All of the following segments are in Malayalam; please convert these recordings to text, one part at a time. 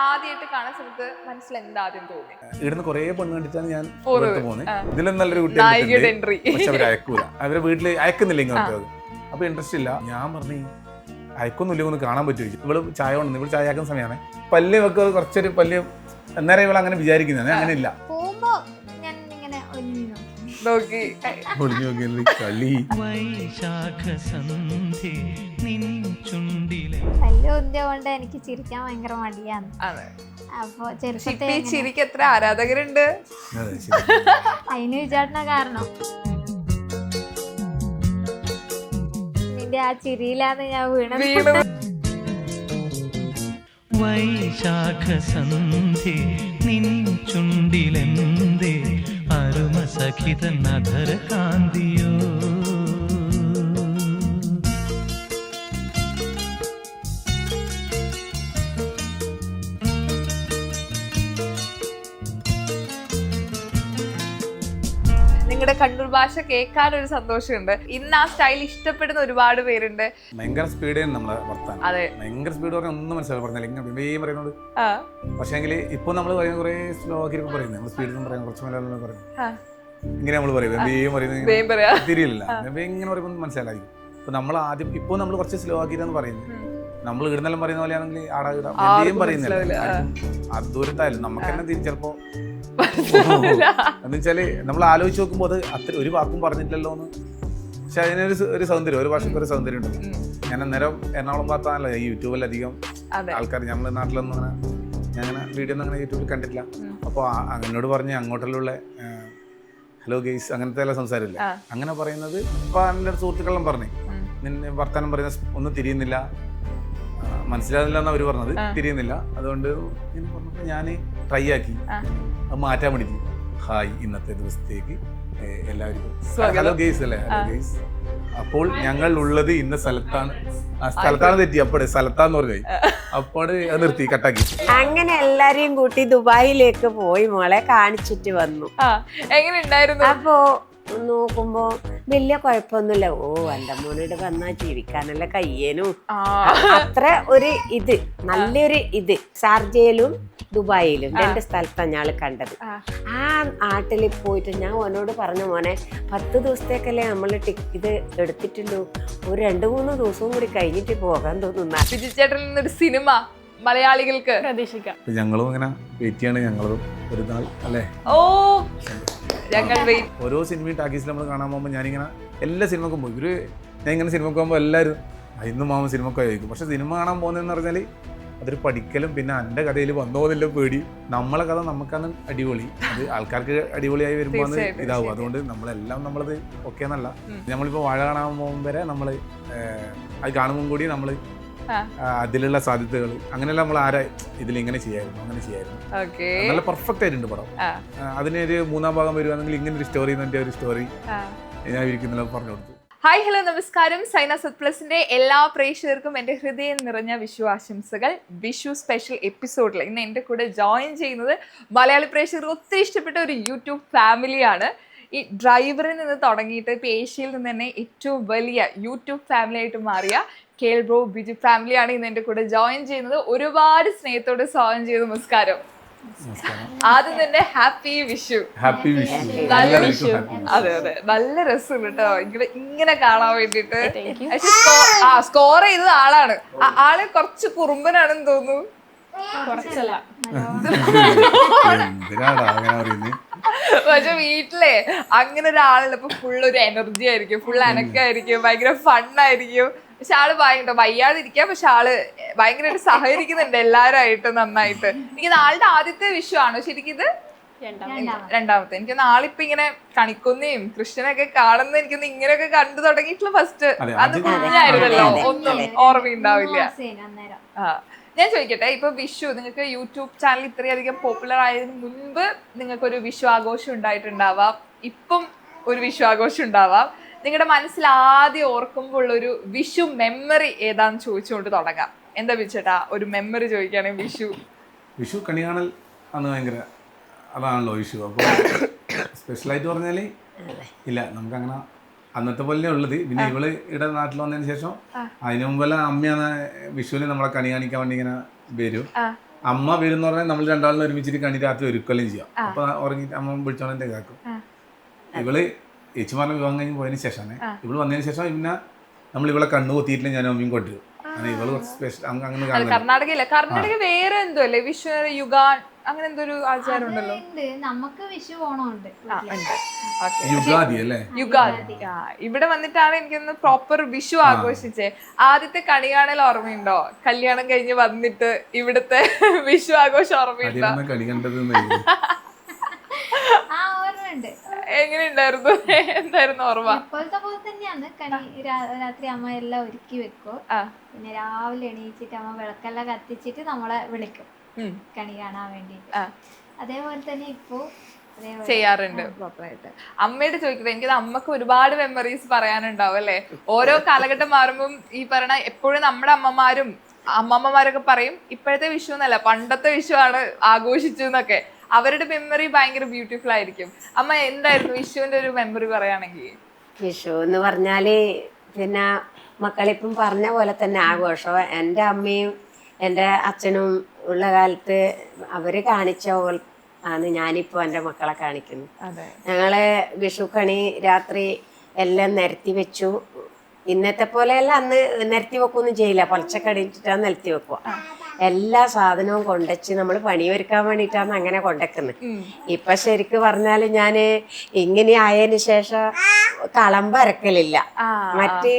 ആദ്യമായിട്ട് കാണാൻ സമയത്ത് മനസ്സിൽ എന്താ ആദ്യം തോന്നി? ഇവിടുന്ന് കുറെ പെണ്ണ് കണ്ടിട്ടാണ് ഞാൻ പോകുന്നത്. ഇതിലും നല്ലൊരു കുട്ടി പക്ഷെ അവര് അയക്കൂല, അവരെ വീട്ടില് അയക്കുന്നില്ല ഇങ്ങോട്ട്. അപ്പൊ ഇൻട്രസ്റ്റ് ഇല്ല. ഞാൻ പറഞ്ഞു അയക്കൊന്നുമില്ല, ഒന്ന് കാണാൻ പറ്റുമോ? ഇവള് ചായ കൊണ്ടു, ഇവള് ചായ ആക്കുന്ന സമയമാണ്. പല്ല് വെക്കുക കുറച്ചൊരു പല്ല്, എന്നാലും ഇവൾ അങ്ങനെ വിചാരിക്കുന്നത് അങ്ങനെ ഇല്ല. കൊണ്ട് എനിക്ക് ചിരിക്കാൻ ഭയങ്കര മടിയാണ്. അപ്പൊ ചിരിക്ക് എത്ര ആരാധകരുണ്ട്. അതിന് വിചാരണ കാരണം നിന്റെ ആ ചിരിയിലാന്ന് ഞാൻ വീണു. വൈശാഖസന്ധി നിൻ ചുണ്ടിലെന്തേ അരുമ സഖിത നധര കാന്തിയോ. നിങ്ങളുടെ കണ്ണൂർ ഭാഷ കേൾക്കാൻ ഒരു സന്തോഷമുണ്ട്. ഇന്ന് ആ സ്റ്റൈൽ ഇഷ്ടപ്പെടുന്ന ഒരുപാട് പേരുണ്ട്. ഭയങ്കര സ്പീഡാണ് നമ്മളെ വർത്താനം. അതെ, ഭയങ്കര സ്പീഡ് പറഞ്ഞാൽ ഒന്നും മനസ്സിലായി പറഞ്ഞാൽ ഇങ്ങനെ പറയുന്നത്. പക്ഷേങ്കിൽ ഇപ്പൊ നമ്മൾ പറയുന്ന കുറെ സ്ലോ ആക്കി പറയുന്നത്, നമ്മൾ സ്പീഡിൽ പറയാം, കുറച്ച് മലയാളം പറയുന്നത് ഇങ്ങനെ നമ്മൾ പറയുന്നത് തിരിയില്ല. ഇങ്ങനെ പറയുമ്പോൾ മനസ്സിലായിരിക്കും. ഇപ്പൊ നമ്മൾ ആദ്യം ഇപ്പൊ നമ്മൾ കുറച്ച് സ്ലോ ആക്കിയിട്ടാണ് പറയുന്നത്. നമ്മൾ ഇടുന്നെല്ലാം പറയുന്ന പോലെയാണെങ്കിൽ ആടാ പറയുന്നില്ല. അത് ദൂരത്തായാലും നമുക്ക് തന്നെ ചിലപ്പോ എന്നുവെച്ചാല് നമ്മൾ ആലോചിച്ച് നോക്കുമ്പോൾ അത് അത്ര ഒരു വാക്കും പറഞ്ഞിട്ടില്ലല്ലോ എന്ന്. പക്ഷെ അതിനൊരു സൗന്ദര്യം, ഒരു ഭാഷയ്ക്ക് ഒരു സൗന്ദര്യം ഉണ്ട്. ഞാൻ അന്നേരം എറണാകുളം ഭാഗത്താണല്ലോ ഈ യൂട്യൂബിൽ അധികം ആൾക്കാർ, നമ്മുടെ നാട്ടിലൊന്നും അങ്ങനെ ഞാൻ അങ്ങനെ വീഡിയോ ഒന്നും അങ്ങനെ യൂട്യൂബിൽ കണ്ടിട്ടില്ല. അപ്പോൾ എന്നോട് പറഞ്ഞ് അങ്ങോട്ടുള്ള ഹലോ ഗെയ്സ് അങ്ങനത്തെ എല്ലാം സംസാരമില്ല, അങ്ങനെ പറയുന്നത്. ഇപ്പൊ എൻ്റെ സുഹൃത്തുക്കളെല്ലാം പറഞ്ഞു നിന്നെ വർത്താനം പറയുന്ന ഒന്നും തിരിയുന്നില്ല, മനസ്സിലാകുന്നില്ല എന്നാ അവര് പറഞ്ഞത്, തിരിയുന്നില്ല. അതുകൊണ്ട് ഇങ്ങനെ പറഞ്ഞപ്പോൾ ഞാൻ ട്രൈ ആക്കി അത് മാറ്റാൻ വേണ്ടിയിട്ട്. ഹായ്, ഇന്നത്തെ ദിവസത്തേക്ക് എല്ലാവർക്കും ഹലോ ഗെയ്സ് അല്ലേ, ഹലോ ഗെയ്സ്. അപ്പോൾ ഞങ്ങൾ ഉള്ളത് ഇന്ന സ്ഥലത്താണ്. സ്ഥലത്താണ് തെറ്റി, അപ്പോഴേ സ്ഥലത്താന്ന് പറഞ്ഞു. അപ്പോഴ് അത് നിർത്തി, കട്ടാക്കി. അങ്ങനെ എല്ലാരെയും കൂട്ടി ദുബായിലേക്ക് പോയി മോളെ കാണിച്ചിട്ട് വന്നു. എങ്ങനെ ഉണ്ടായിരുന്നു? അപ്പോ നോക്കുമ്പോ വലിയ കുഴപ്പമൊന്നുമില്ല. ഓ എന്റെ മോനോട് വന്നാ ജീവിക്കാനല്ല കയ്യേനും അത്ര ഒരു ഇത്, നല്ലൊരു ഇത്. ഷാർജയിലും ദുബായിലും രണ്ട് സ്ഥലത്താണ് ഞാൻ കണ്ടത്. ആ നാട്ടിൽ പോയിട്ട് ഞാൻ ഓനോട് പറഞ്ഞു, മോനെ 10 ദിവസത്തേക്കല്ലേ നമ്മൾ ഇത് എടുത്തിട്ടുള്ളൂ, ഒരു 2-3 ദിവസവും കൂടി കഴിഞ്ഞിട്ട് പോകാൻ തോന്നുന്ന. ബിജു ചേട്ടനിൽ നിന്നൊരു സിനിമ മലയാളികൾക്ക് പ്രതീക്ഷിക്കാം. ഞങ്ങളും ഇങ്ങനെ വെയിറ്റ് ചെയ്യാണ്, ഞങ്ങളും ഒരു നാൾ അല്ലേ. ഓ, ഞങ്ങൾ ഓരോ സിനിമയും ടാക്കീസിൽ നമ്മൾ കാണാൻ പോകുമ്പോൾ ഞാനിങ്ങനെ എല്ലാ സിനിമക്കും പോകും. ഞാൻ ഇങ്ങനെ സിനിമക്ക് പോകുമ്പോൾ എല്ലാവരും ഇന്നും മാമ സിനിമക്ക് ആയിരിക്കും. പക്ഷെ സിനിമ കാണാൻ പോകുന്നതെന്ന് പറഞ്ഞാൽ അതൊരു പഠിക്കലും, പിന്നെ എൻ്റെ കഥയിൽ വന്നോന്നില്ല പേടി. നമ്മളെ കഥ നമുക്കാണ് അടിപൊളി, അത് ആൾക്കാർക്ക് അടിപൊളിയായി വരുമ്പോൾ ഇതാവും. അതുകൊണ്ട് നമ്മളെല്ലാം നമ്മളത് ഓക്കെ എന്നല്ല. നമ്മളിപ്പോൾ വാഴ കാണാൻ പോകുമ്പോൾ വരെ നമ്മൾ അത് കാണുമ്പോൾ കൂടി നമ്മൾ അതിലുള്ള സാധ്യതകൾ അങ്ങനെയല്ല നമ്മൾ ഇതിലിങ്ങനെ ചെയ്യായിരുന്നു, അങ്ങനെ ചെയ്യായിരുന്നു. നല്ല പെർഫെക്റ്റ് ആയിട്ടുണ്ട് പടം. അതിനൊരു 3ാം ഭാഗം വരുവാണെങ്കിൽ ഇങ്ങനെ ഒരു സ്റ്റോറി, ഒരു സ്റ്റോറി ഞാൻ ഇരിക്കുന്നില്ല പറഞ്ഞു കൊടുത്തു. ഹായ്, ഹലോ, നമസ്കാരം. സൈന സത് പ്ലസിന്റെ എല്ലാ പ്രേക്ഷകർക്കും എൻ്റെ ഹൃദയം നിറഞ്ഞ വിഷു ആശംസകൾ. വിഷു സ്പെഷ്യൽ എപ്പിസോഡിൽ ഇന്ന് എൻ്റെ കൂടെ ജോയിൻ ചെയ്യുന്നത് മലയാളി പ്രേക്ഷകർക്ക് ഒത്തിരി ഇഷ്ടപ്പെട്ട ഒരു യൂട്യൂബ് ഫാമിലിയാണ്. ഈ ഡ്രൈവറിൽ നിന്ന് തുടങ്ങിയിട്ട് ഇപ്പോൾ ഏഷ്യയിൽ നിന്ന് തന്നെ ഏറ്റവും വലിയ യൂട്യൂബ് ഫാമിലി ആയിട്ട് മാറിയ കേൾ ബ്രോ ബിജു ഫാമിലിയാണ് ഇന്ന് എൻ്റെ കൂടെ ജോയിൻ ചെയ്യുന്നത്. ഒരുപാട് സ്നേഹത്തോടെ സ്വാഗതം ചെയ്തു. നമസ്കാരം. ആദ്യം തന്നെ ഹാപ്പി വിഷു. ഹാപ്പി വിഷു. നല്ല വിഷു. അതെ അതെ, നല്ല രസം കേട്ടോ ഇങ്ങനെ കാണാൻ വേണ്ടിട്ട്. സ്കോർ ചെയ്തത് ആളാണ്. ആള് കുറച്ച് കുറുമ്പനാണെന്ന് തോന്നുന്നു. പക്ഷെ വീട്ടിലെ അങ്ങനെ ഒരാളല്ല, ഇപ്പൊ ഫുൾ ഒരു എനർജി ആയിരിക്കും, ഫുൾ അനക്കായിരിക്കും, ഭയങ്കര ഫണ്ണായിരിക്കും. പക്ഷെ ആള് ഭയങ്കര വയ്യാതിരിക്കാം, പക്ഷെ ആള് ഭയങ്കരമായിട്ട് സഹകരിക്കുന്നുണ്ട് എല്ലാവരുമായിട്ട് നന്നായിട്ട്. എനിക്ക് ആളുടെ ആദ്യത്തെ വിഷു ആണോ ശരിക്കും ഇത്? രണ്ടാമത്തെ. എനിക്കൊന്ന് ആളിപ്പോ ഇങ്ങനെ കണിക്കൊന്നയും കൃഷ്ണനൊക്കെ കാണുന്ന എനിക്കൊന്ന് ഇങ്ങനെയൊക്കെ കണ്ടു തുടങ്ങിയിട്ടുള്ള ഫസ്റ്റ് അത് കുഞ്ഞായിരുന്നല്ലോ, ഒന്നും ഓർമ്മയുണ്ടാവില്ല. ഞാൻ ചോദിക്കട്ടെ, ഇപ്പൊ വിഷു നിങ്ങൾക്ക് യൂട്യൂബ് ചാനൽ ഇത്രയധികം പോപ്പുലർ ആയതിനു മുൻപ് നിങ്ങൾക്കൊരു വിഷു ആഘോഷം ഉണ്ടായിട്ടുണ്ടാവാം, ഇപ്പം ഒരു വിഷു ആഘോഷം ഉണ്ടാവാം. നിങ്ങളുടെ മനസ്സിൽ ആദ്യം ഓർക്കുമ്പോൾ ഉള്ളൊരു വിഷു മെമ്മറി ഏതാന്ന് ചോദിച്ചുകൊണ്ട് തുടങ്ങാം. എന്താ വിളിച്ചേട്ടാ ഒരു മെമ്മറി ചോദിക്കുകയാണെങ്കിൽ വിഷു കണി കാണൽ അന്ന് ഭയങ്കര അതാണല്ലോ വിഷു. അപ്പോൾ സ്പെഷ്യലായിട്ട് പറഞ്ഞാൽ ഇല്ല, നമുക്കങ്ങനെ അന്നത്തെ പോലെ ഉള്ളത്. പിന്നെ ഇവള് ഇവിടെ നാട്ടിൽ വന്നതിന് ശേഷം അതിന് മുമ്പെല്ലാം അമ്മയാണ് വിഷുവിന് നമ്മളെ കണി കാണിക്കാൻ വേണ്ടി ഇങ്ങനെ വരും. അമ്മ വരുന്ന പറഞ്ഞാൽ നമ്മൾ രണ്ടാളിനും ഒരുമിച്ചിട്ട് കണി രാത്രി ഒരുക്കൊല്ലം ചെയ്യാം. അപ്പൊ ഉറങ്ങിയിട്ട് അമ്മ വിളിച്ചോണ്ടെ കേൾക്കും. ഇവള് ചേച്ചിമാരുടെ വിവാഹം കഴിഞ്ഞ് പോയതിന് ശേഷമാണ്. ഇവള് വന്നതിന് ശേഷം പിന്നെ നമ്മൾ ഇവളെ കണ്ണു കൊത്തിയിട്ടില്ല ഞാൻ അമ്മയും കൊണ്ടുവരും. ഇവള് സ്പെഷ്യൽ അങ്ങനെ കാണുന്നത്. കർണാടക വേറെ എന്തോ അല്ലേ വിഷു യുഗാൻ അങ്ങനെ എന്തോ ഒരു ആചാരം ഉണ്ടല്ലോ. നമുക്ക് വിഷു ഓണമുണ്ട്. യുഗാദി അല്ലേ? യുഗാദി. ഇവിടെ വന്നിട്ടാണ് എനിക്കൊന്ന് പ്രോപ്പർ വിഷു ആഘോഷിച്ചേ. ആദ്യത്തെ കണി കാണൽ ഓർമ്മയുണ്ടോ? കല്യാണം കഴിഞ്ഞ് വന്നിട്ട് ഇവിടുത്തെ വിഷു ആഘോഷം ഓർമ്മയുണ്ടോ? കളി കണ്ടത് ആ ഓർമ്മയുണ്ട്. എങ്ങനെയുണ്ടായിരുന്നു? എന്തായിരുന്നു ഓർമ്മ? ഇപ്പോഴത്തെ പോലെ തന്നെയാണ്. രാത്രി അമ്മ എല്ലാം ഒരുക്കി വെക്കും. പിന്നെ രാവിലെ എണീച്ചിട്ട് അമ്മ വിളക്കെല്ലാം കത്തിച്ചിട്ട് നമ്മളെ വിളിക്കും കണി കാണാൻ വേണ്ടിട്ട്. അതേപോലെ തന്നെ ഇപ്പൊ ചെയ്യാറുണ്ട് പ്രോപ്പറായിട്ട്. അമ്മയോട് ചോദിക്കുന്നത് എനിക്കത് അമ്മക്ക് ഒരുപാട് മെമ്മറീസ് പറയാനുണ്ടാവും അല്ലെ? ഓരോ കാലഘട്ടം മാറുമ്പം ഈ പറയണ എപ്പോഴും നമ്മുടെ അമ്മമ്മമാരൊക്കെ പറയും ഇപ്പോഴത്തെ വിഷു എന്നല്ല പണ്ടത്തെ വിഷു ആണ് ആഘോഷിച്ചു എന്നൊക്കെ. അവരുടെ മെമ്മറി ഭയങ്കര ബ്യൂട്ടിഫുൾ ആയിരിക്കും. അമ്മ എന്തായിരുന്നു വിഷുവിന്റെ ഒരു മെമ്മറി പറയുകയാണെങ്കിൽ? വിഷു എന്ന് പറഞ്ഞാല് പിന്നെ മക്കളിപ്പം പറഞ്ഞ പോലെ തന്നെ ആഘോഷം. എൻ്റെ അമ്മയും എൻ്റെ അച്ഛനും ഉള്ള കാലത്ത് അവര് കാണിച്ച പോലെ ആണ് ഞാനിപ്പോ എൻ്റെ മക്കളെ കാണിക്കുന്നു. ഞങ്ങള് വിഷുക്കണി രാത്രി എല്ലാം നിരത്തി വെച്ചു. ഇന്നത്തെ പോലെയല്ല, അന്ന് നിരത്തി വെക്കൊന്നും ചെയ്യില്ല, പൊലച്ചക്കടിച്ചിട്ടാണ് നിരത്തി വെക്കുക. എല്ലാ സാധനവും കൊണ്ടുവച്ച് നമ്മൾ പണിയൊരുക്കാൻ വേണ്ടിയിട്ടാണ് അങ്ങനെ കൊണ്ടുവെക്കുന്നത്. ഇപ്പൊ ശരിക്ക് പറഞ്ഞാല് ഞാന് ഇങ്ങനെ ആയതിനു ശേഷം കളമ്പ് അരക്കലില്ല. മറ്റ്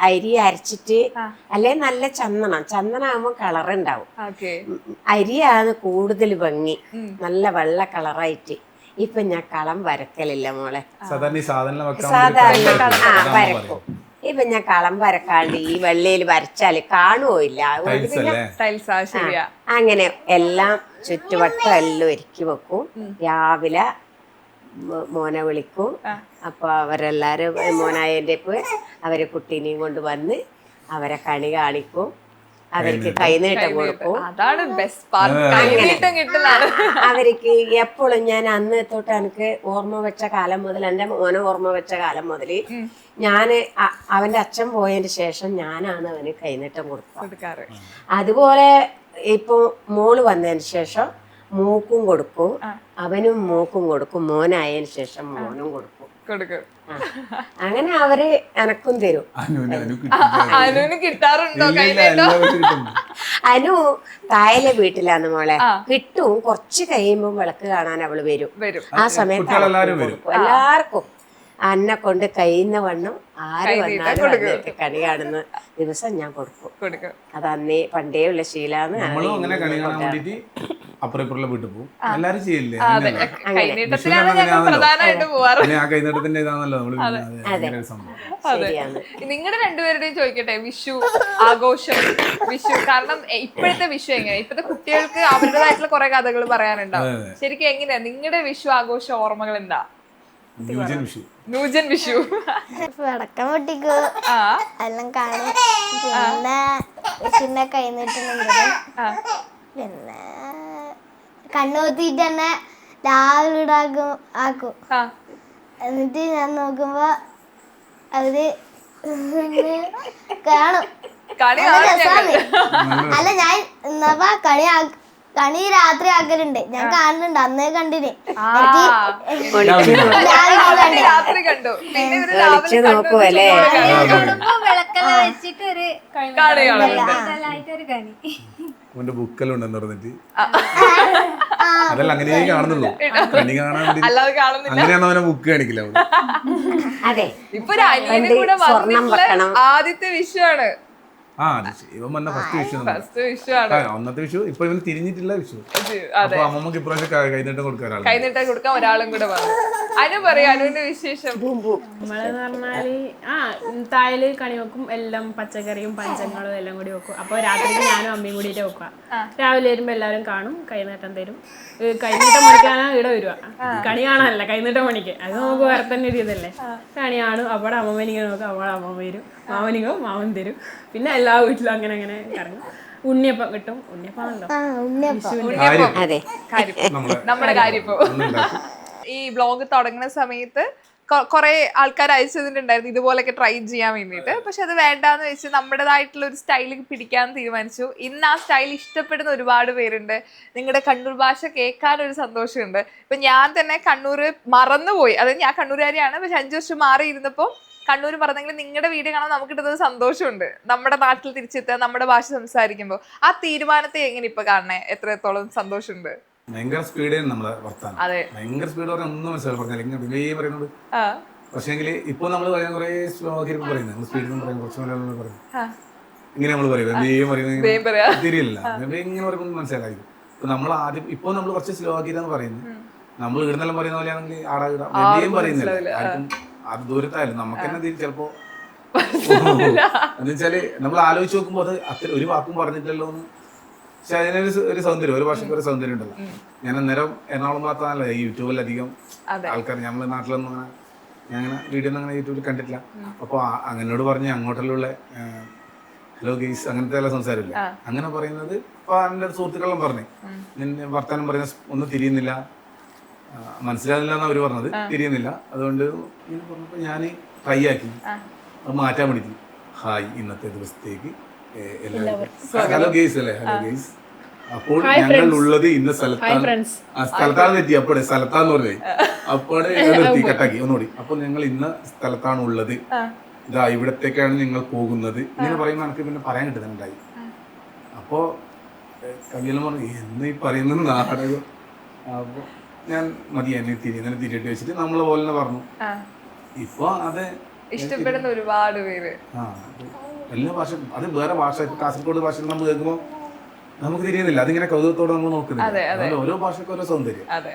അരി അരച്ചിട്ട് അല്ലെ നല്ല ചന്ദനാകുമ്പോ കളറുണ്ടാവും. അരിയാണ് കൂടുതൽ ഭംഗി, നല്ല വെള്ള കളറായിട്ട്. ഇപ്പൊ ഞാൻ കളം വരക്കലില്ല മോളെ. സാധാരണ വരക്കും. ഇപ്പൊ ഞാൻ കളം വരക്കാണ്ട് ഈ വെള്ളയിൽ വരച്ചാല് കാണുകയില്ല. അങ്ങനെ എല്ലാം ചുറ്റുവട്ടം എല്ലാം ഒരുക്കി വെക്കും. രാവിലെ മോനെ വിളിക്കും. അപ്പൊ അവരെല്ലാരും മോനായതിൻ്റെ അവരെ കുട്ടീനെയും കൊണ്ട് വന്ന് അവരെ കണി കാണിക്കും. അവർക്ക് കൈനീട്ടം കൊടുക്കും. അവർക്ക് എപ്പോഴും ഞാൻ അന്ന് തൊട്ട് എനിക്ക് ഓർമ്മ വെച്ച കാലം മുതൽ, എൻ്റെ മോനെ ഓർമ്മ വെച്ച കാലം മുതൽ ഞാന് അവന്റെ അച്ഛൻ പോയതിന് ശേഷം ഞാനാണ് അവന് കൈനീട്ടം കൊടുക്കാറ്. അതുപോലെ ഇപ്പൊ മോള് വന്നതിന് ശേഷം മൂക്കും കൊടുക്കും, അവനും മൂക്കും കൊടുക്കും. മോനായതിനു ശേഷം മോനും കൊടുക്കും. അങ്ങനെ അവര് എനക്കും തരും. അനു തായലെ വീട്ടിലാണ് മോളെ. കിട്ടും, കുറച്ച് കഴിയുമ്പോ വിളക്ക് കാണാൻ അവള് വരും. ആ സമയത്ത് എല്ലാവർക്കും അന്നെ കൊണ്ട് കഴിയുന്ന വണ്ണം ആര് വന്നാലും കണി കാണുന്ന ദിവസം ഞാൻ കൊടുക്കും. അത് അന്നേ പണ്ടേ ഉള്ള ശീലാണ്. അപ്പുറപ്പുറമുള്ള വീട്ടിൽ പോകും, എല്ലാരും ചെയ്യില്ലേ? നിങ്ങളുടെ രണ്ടുപേരുടെയും ചോദിക്കട്ടെ, വിഷു ആഘോഷം, വിഷു കാരണം ഇപ്പോഴത്തെ വിഷു എങ്ങനെ? ഇപ്പോഴത്തെ കുട്ടികൾക്ക് അവരുടേതായിട്ടുള്ള കുറെ കഥകൾ പറയാനുണ്ടാവും. ശരിക്കും എങ്ങനെയാ നിങ്ങളുടെ വിഷു ആഘോഷ ഓർമ്മകൾ? എന്താ ന്യൂജൻ വിഷു? വടക്കം പൊട്ടിക്കോ എല്ലാം കാണും. പിന്നെ വിഷുവിന്റെ കൈനീട്ടുന്നുണ്ട്. പിന്നെ കണ്ണൂത്തിട്ട് തന്നെ രാവിലെ ആക്കും. എന്നിട്ട് ഞാൻ നോക്കുമ്പോ അവര് കാണും. അല്ല ഞാൻ എന്നപ്പ കണി രാത്രി ആക്കലുണ്ട്. ഞാൻ കാണുന്നുണ്ട്, അന്നേ കണ്ടിന്. വിളക്കെല്ലാം വെച്ചിട്ട് ഒരു കണി. അവന്റെ ബുക്കെല്ലാം പറഞ്ഞിട്ട് അതല്ല അങ്ങനെ കാണുന്നുള്ളൂ. കണി കാണാൻ അങ്ങനെയാണോ അവനെ ബുക്ക് കാണിക്കില്ല. അതെ, ഇപ്പൊ ആദ്യത്തെ വിഷുവാണ്. ഇവൻ വന്ന ഫസ്റ്റ് വിഷു ഒന്നത്തെ വിഷു. ഇപ്പൊ ഇവന് തിരിഞ്ഞിട്ടില്ല വിഷു. അപ്പൊ അമ്മമ്മക്ക് ഇപ്രാവശ്യം കൈനീട്ടം കൊടുക്കാൻ ഒരാളും കൂടെ വന്നു. അനു പറയാ, അനുവിന്റെ വിശേഷം. നമ്മളെന്ന് പറഞ്ഞാല് തായല് കണി വെക്കും. എല്ലാം പച്ചക്കറിയും പഞ്ചങ്ങളും എല്ലാം കൂടി വെക്കും. അപ്പൊ രാത്രിക്ക് ഞാനും അമ്മയും കൂടിയിട്ട് വെക്കുക. രാവിലെ വരുമ്പോ എല്ലാവരും കാണും, കൈനീട്ടം തരും. കൈനീട്ടം മണിക്കാണ് ഇവിടെ വരുക. കണി കാണാനല്ല, കൈനീട്ടം മണിക്ക്. അത് നമുക്ക് വേറെ തന്നെ ഒരു ഇതല്ലേ. കണി കാണും. അവിടെ അമ്മമ്മനിങ്ങനെ നോക്കും, അവിടെ അമ്മമ്മ വരും. മാമനിക്കോ മാമൻ തരും. പിന്നെ എല്ലാ വീട്ടിലും അങ്ങനെ അങ്ങനെ കറങ്ങും. ഉണ്ണിയപ്പം കിട്ടും. ഉണ്ണിയപ്പാണല്ലോ നമ്മുടെ കാര്യപ്പോ. ഈ ബ്ലോഗ് തുടങ്ങുന്ന സമയത്ത് കുറെ ആൾക്കാർ അയച്ചതിട്ടുണ്ടായിരുന്നു ഇതുപോലൊക്കെ ട്രൈ ചെയ്യാൻ വേണ്ടിയിട്ട്. പക്ഷെ അത് വേണ്ടാന്ന് വെച്ച് നമ്മുടേതായിട്ടുള്ള ഒരു സ്റ്റൈലിൽ പിടിക്കാൻ തീരുമാനിച്ചു. ഇന്ന് ആ സ്റ്റൈൽ ഇഷ്ടപ്പെടുന്ന ഒരുപാട് പേരുണ്ട്. നിങ്ങളുടെ കണ്ണൂർ ഭാഷ കേൾക്കാൻ ഒരു സന്തോഷമുണ്ട്. ഇപ്പൊ ഞാൻ തന്നെ കണ്ണൂർ മറന്നുപോയി. അതായത് ഞാൻ കണ്ണൂരുകാരിയാണ്, പക്ഷെ 5 വർഷം മാറി ഇരുന്നപ്പോൾ കണ്ണൂർ പറഞ്ഞെങ്കിൽ നിങ്ങളുടെ വീഡിയോ കാണാൻ നമുക്ക് കിട്ടുന്നത് സന്തോഷമുണ്ട്. നമ്മുടെ നാട്ടിൽ തിരിച്ചെത്തുക, നമ്മുടെ ഭാഷ സംസാരിക്കുമ്പോൾ ആ തീരുമാനത്തെ എങ്ങനെ ഇപ്പൊ കാണണേ? എത്രത്തോളം സന്തോഷമുണ്ട്? ഭയങ്കര സ്പീഡ് നമ്മളെ വർത്താനം. ഭയങ്കര സ്പീഡ് പറഞ്ഞാൽ ഒന്നും മനസ്സിലായി പറഞ്ഞാൽ ഇങ്ങനെ പറയുന്നത്. പക്ഷേങ്കിൽ ഇപ്പൊ നമ്മൾ പറയുന്ന കുറെ സ്ലോ ആക്കി പറയുന്നത് നമ്മൾ സ്പീഡിൽ പറയും, കുറച്ച് മലയാളം പറയും, ഇങ്ങനെ നമ്മൾ പറയും പറയുന്നത് തിരിയില്ല. ഇങ്ങനെ പറയുമ്പോൾ മനസ്സിലായിരിക്കും. ഇപ്പൊ നമ്മൾ ആദ്യം ഇപ്പൊ നമ്മൾ കുറച്ച് സ്ലോ ആക്കിയിട്ടാണ് പറയുന്നത്. നമ്മൾ ഇടുന്നെല്ലാം പറയുന്ന പോലെയാണെങ്കിൽ ആടാ പറയുന്നില്ല ആർക്കും. അത് ദൂരത്തായാലും നമുക്ക് തന്നെ ചിലപ്പോ എന്ന് വെച്ചാല് നമ്മൾ ആലോചിച്ച് നോക്കുമ്പോ അത് അത്ര ഒരു വാക്കും പറഞ്ഞിട്ടില്ലല്ലോ എന്ന്. പക്ഷെ അതിനൊരു സൗന്ദര്യം, ഒരു ഭാഷയ്ക്ക് ഒരു സൗന്ദര്യം ഉണ്ടല്ലോ. ഞാൻ അന്നേരം എറണാകുളം ഭാഗത്താണല്ലോ ഈ യൂട്യൂബിൽ അധികം ആൾക്കാർ, നമ്മളെ നാട്ടിലൊന്നും അങ്ങനെ ഞാൻ അങ്ങനെ വീഡിയോ ഒന്നും അങ്ങനെ യൂട്യൂബിൽ കണ്ടിട്ടില്ല. അപ്പൊ അങ്ങനോട് പറഞ്ഞ് അങ്ങോട്ടുള്ള ഹലോ ഗെയ്സ് അങ്ങനത്തെ എല്ലാം സംസാരമില്ല. അങ്ങനെ പറയുന്നത് ഇപ്പൊ എൻ്റെ സുഹൃത്തുക്കളെല്ലാം പറഞ്ഞു, നിന്നെ വർത്താനം പറയുന്ന ഒന്നും തിരിയുന്നില്ല, മനസ്സിലാകുന്നില്ല എന്നാ അവര് പറഞ്ഞത്, തിരിയുന്നില്ല. അതുകൊണ്ട് ഇങ്ങനെ പറഞ്ഞപ്പോ ഞാൻ ട്രൈ ആക്കി അത് മാറ്റാൻ വേണ്ടി. ഹായ്, ഇന്നത്തെ ദിവസത്തേക്ക് എല്ലാവർക്കും ഹലോ ഗെയ്സ് അല്ലേ, ഹലോ ഗെയ്സ്. അപ്പോൾ ഞങ്ങൾ ഉള്ളത് ഇന്ന സ്ഥലത്താണ്. ആ സ്ഥലത്താണ് തെറ്റി, അപ്പോഴേ സ്ഥലത്താന്ന് പറഞ്ഞേ, അപ്പോഴേ നിർത്തി കട്ടാക്കി ഒന്നുകൂടി. അപ്പൊ ഞങ്ങൾ ഇന്ന സ്ഥലത്താണ് ഉള്ളത്, ഇതാ ഇവിടത്തേക്കാണ് ഞങ്ങൾ പോകുന്നത്. ഇങ്ങനെ പറയുമ്പോൾ എനിക്ക് പിന്നെ പറയാൻ കിട്ടുന്നുണ്ടായി. അപ്പോ കവിയെല്ലാം പറഞ്ഞു എന്ന് ഈ പറയുന്നത് നാടകം. അപ്പൊ ഞാൻ മതി എന്നെ തിരിയിട്ട് വെച്ചിട്ട് നമ്മളെ പോലെ പറഞ്ഞു. ഇപ്പൊ അത് ഇഷ്ടപ്പെടുന്ന ഒരുപാട് പേര് എല്ലാ ഭാഷ, അത് വേറെ ഭാഷ. ഇപ്പൊ കാസർഗോഡ് ഭാഷ നമ്മൾ കേൾക്കുമ്പോൾ നമുക്ക് തിരിയുന്നില്ല, അതിങ്ങനെ കൗതുകത്തോടെ നമ്മൾ നോക്കുന്നില്ല. ഓരോ ഭാഷയ്ക്ക് ഓരോ സൗന്ദര്യം. അതെ,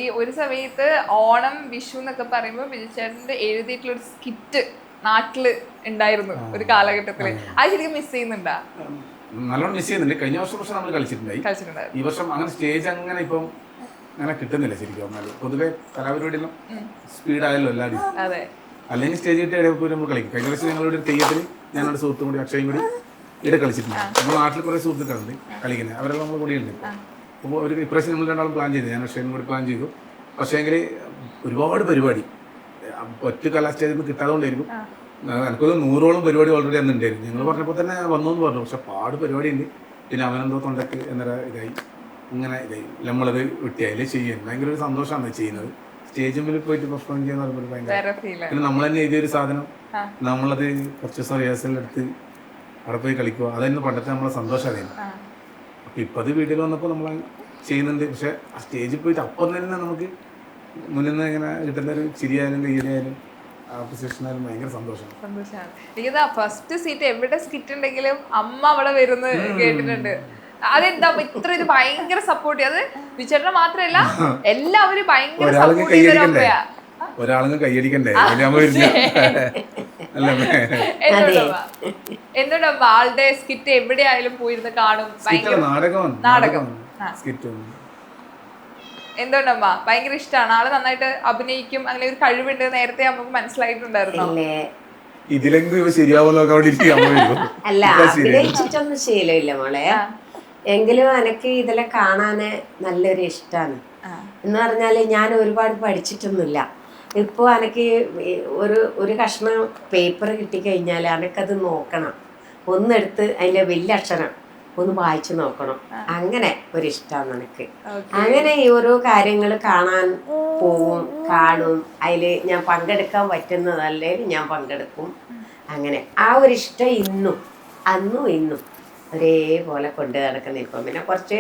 ഈ ഒരു സമയത്ത് ഓണം വിഷു എന്നൊക്കെ പറയുമ്പോൾ ബിജുചേട്ടന്റെ എഴുതിയിട്ടുള്ള ഒരു സ്കിറ്റ് നാട്ടില് ഉണ്ടായിരുന്നു ഒരു കാലഘട്ടത്തില്. അത് ശരിക്കും മിസ് ചെയ്യുന്നുണ്ടാ? നല്ലോണം മിസ് ചെയ്യുന്നുണ്ട്. കഴിഞ്ഞ വർഷം പക്ഷെ നമ്മൾ കളിച്ചിട്ടുണ്ടായി. ഈ വർഷം അങ്ങനെ സ്റ്റേജ് അങ്ങനെ ഇപ്പം അങ്ങനെ കിട്ടുന്നില്ല ശരിക്കും. പൊതുവെ കലാപരിപാടിയെല്ലാം സ്പീഡായല്ലോ എല്ലാവരും. അല്ലെങ്കിൽ സ്റ്റേജ് കിട്ടിയ ഇടയിൽ നമ്മൾ കളിക്കും. കഴിഞ്ഞ വർഷം ഞങ്ങളുടെ ഒരു തെയ്യത്തിന് ഞാനൊരു സുഹൃത്തും കൂടി അക്ഷയും കൂടി ഇവിടെ കളിച്ചിട്ടുണ്ട്. നമ്മുടെ നാട്ടിൽ കുറെ സുഹൃത്തുക്കളുണ്ട് കളിക്കുന്നത്, അവരെല്ലാം നമ്മൾ കൂടിയുണ്ട്. അപ്പോൾ ഒരു ഇപ്രാവശ്യം നമ്മൾ രണ്ടാളും പ്ലാൻ ചെയ്തു, ഞാൻ അക്ഷയും കൂടി പ്ലാൻ ചെയ്തു. പക്ഷേ എങ്കിൽ ഒരുപാട് പരിപാടി ഒറ്റ കലാ സ്റ്റേജിൽ നിന്ന് കിട്ടാതുകൊണ്ടായിരിക്കും. എനിക്കൊരു 100ഓളം പരിപാടി ഓൾറെഡി അന്ന് ഉണ്ടായിരുന്നു. ഞങ്ങൾ പറഞ്ഞപ്പോൾ തന്നെ വന്നു എന്ന് പറഞ്ഞു. പക്ഷെ പാട് പരിപാടി ഉണ്ട്. പിന്നെ അവനെന്തോ തൊണ്ടക്ക് എന്നൊരു ഇതായി, അങ്ങനെ ഇതായി നമ്മളത് വിട്ടിയായാലും ചെയ്യാൻ ഭയങ്കര ഒരു സന്തോഷമാണ് ചെയ്യുന്നത്. സ്റ്റേജ് മുമ്പിൽ പോയിട്ട് പെർഫോം ചെയ്യാന്ന് പറയുമ്പോൾ ഭയങ്കര. പിന്നെ നമ്മൾ തന്നെ എഴുതിയൊരു സാധനം നമ്മളത് കുറച്ച് ദിവസം റിഹേഴ്സലെടുത്ത് അവിടെ പോയി കളിക്കുക, അതായിരുന്നു പണ്ടത്തെ നമ്മളെ സന്തോഷമായിരുന്നു. അപ്പൊ ഇപ്പൊ അത് വീട്ടിൽ വന്നപ്പോൾ നമ്മൾ ചെയ്യുന്നുണ്ട്. പക്ഷെ ആ സ്റ്റേജിൽ പോയിട്ട് അപ്പം തന്നെ നമുക്ക് മുന്നിൽ നിന്ന് ഇങ്ങനെ കിട്ടുന്ന ഒരു ചിരിയായാലും കയ്യിലായാലും അപ്രിസിയേഷനായാലും ഭയങ്കര സന്തോഷമാണ്. എനിക്കതാ ഫസ്റ്റ് സീറ്റ് എവിടെ സ്കിറ്റ് ഉണ്ടെങ്കിലും അമ്മ അവിടെ വരുന്ന കേട്ടിട്ടുണ്ട്. അതെന്താ ഇത്ര ഇത് ഭയങ്കര സപ്പോർട്ട് ചെയ്യും. അത് ബിജുചേട്ടനെ മാത്രല്ല എല്ലാവരും ഭയങ്കര സപ്പോർട്ട് ചെയ്ത ഒരാളെങ്കിലും കൈയടിക്കണ്ടേ? എന്തുകൊണ്ടമ്മ ആളുടെ സ്കിറ്റ് എവിടെയായാലും പോയിരുന്ന് കാണും? നാടകം എന്തുകൊണ്ടമ്മ ഭയങ്കര ഇഷ്ടമാണ്. ആള് നന്നായിട്ട് അഭിനയിക്കും, അങ്ങനെ ഒരു കഴിവുണ്ട് നേരത്തെ നമുക്ക് മനസ്സിലായിട്ടുണ്ടായിരുന്നു. ഇതിലെങ്കിലും ശരിയാവുന്ന അല്ല, അഭിനയിച്ചിട്ടൊന്നും ശീലമില്ല മോളെ. എങ്കിലും എനിക്ക് ഇതിലെ കാണാന് നല്ലൊരു ഇഷ്ടമാണ്. എന്ന് പറഞ്ഞാല് ഞാൻ ഒരുപാട് പഠിച്ചിട്ടൊന്നുമില്ല. ഇപ്പോൾ എനിക്ക് ഒരു കഷ്ണം പേപ്പർ കിട്ടിക്കഴിഞ്ഞാൽ എനിക്കത് നോക്കണം, ഒന്നെടുത്ത് അതിലെ വലിയ അക്ഷരം ഒന്ന് വായിച്ചു നോക്കണം. അങ്ങനെ ഒരിഷ്ടമാണ് എനിക്ക്. അങ്ങനെ ഈ ഓരോ കാര്യങ്ങൾ കാണാൻ പോവും, കാണും. അതിൽ ഞാൻ പങ്കെടുക്കാൻ പറ്റുന്നതല്ലേ ഞാൻ പങ്കെടുക്കും. അങ്ങനെ ആ ഒരു ഇഷ്ടം ഇന്നും അന്നും ഇന്നും ഒരേപോലെ കൊണ്ട് നടക്കുന്ന. ഇപ്പം പിന്നെ കുറച്ച്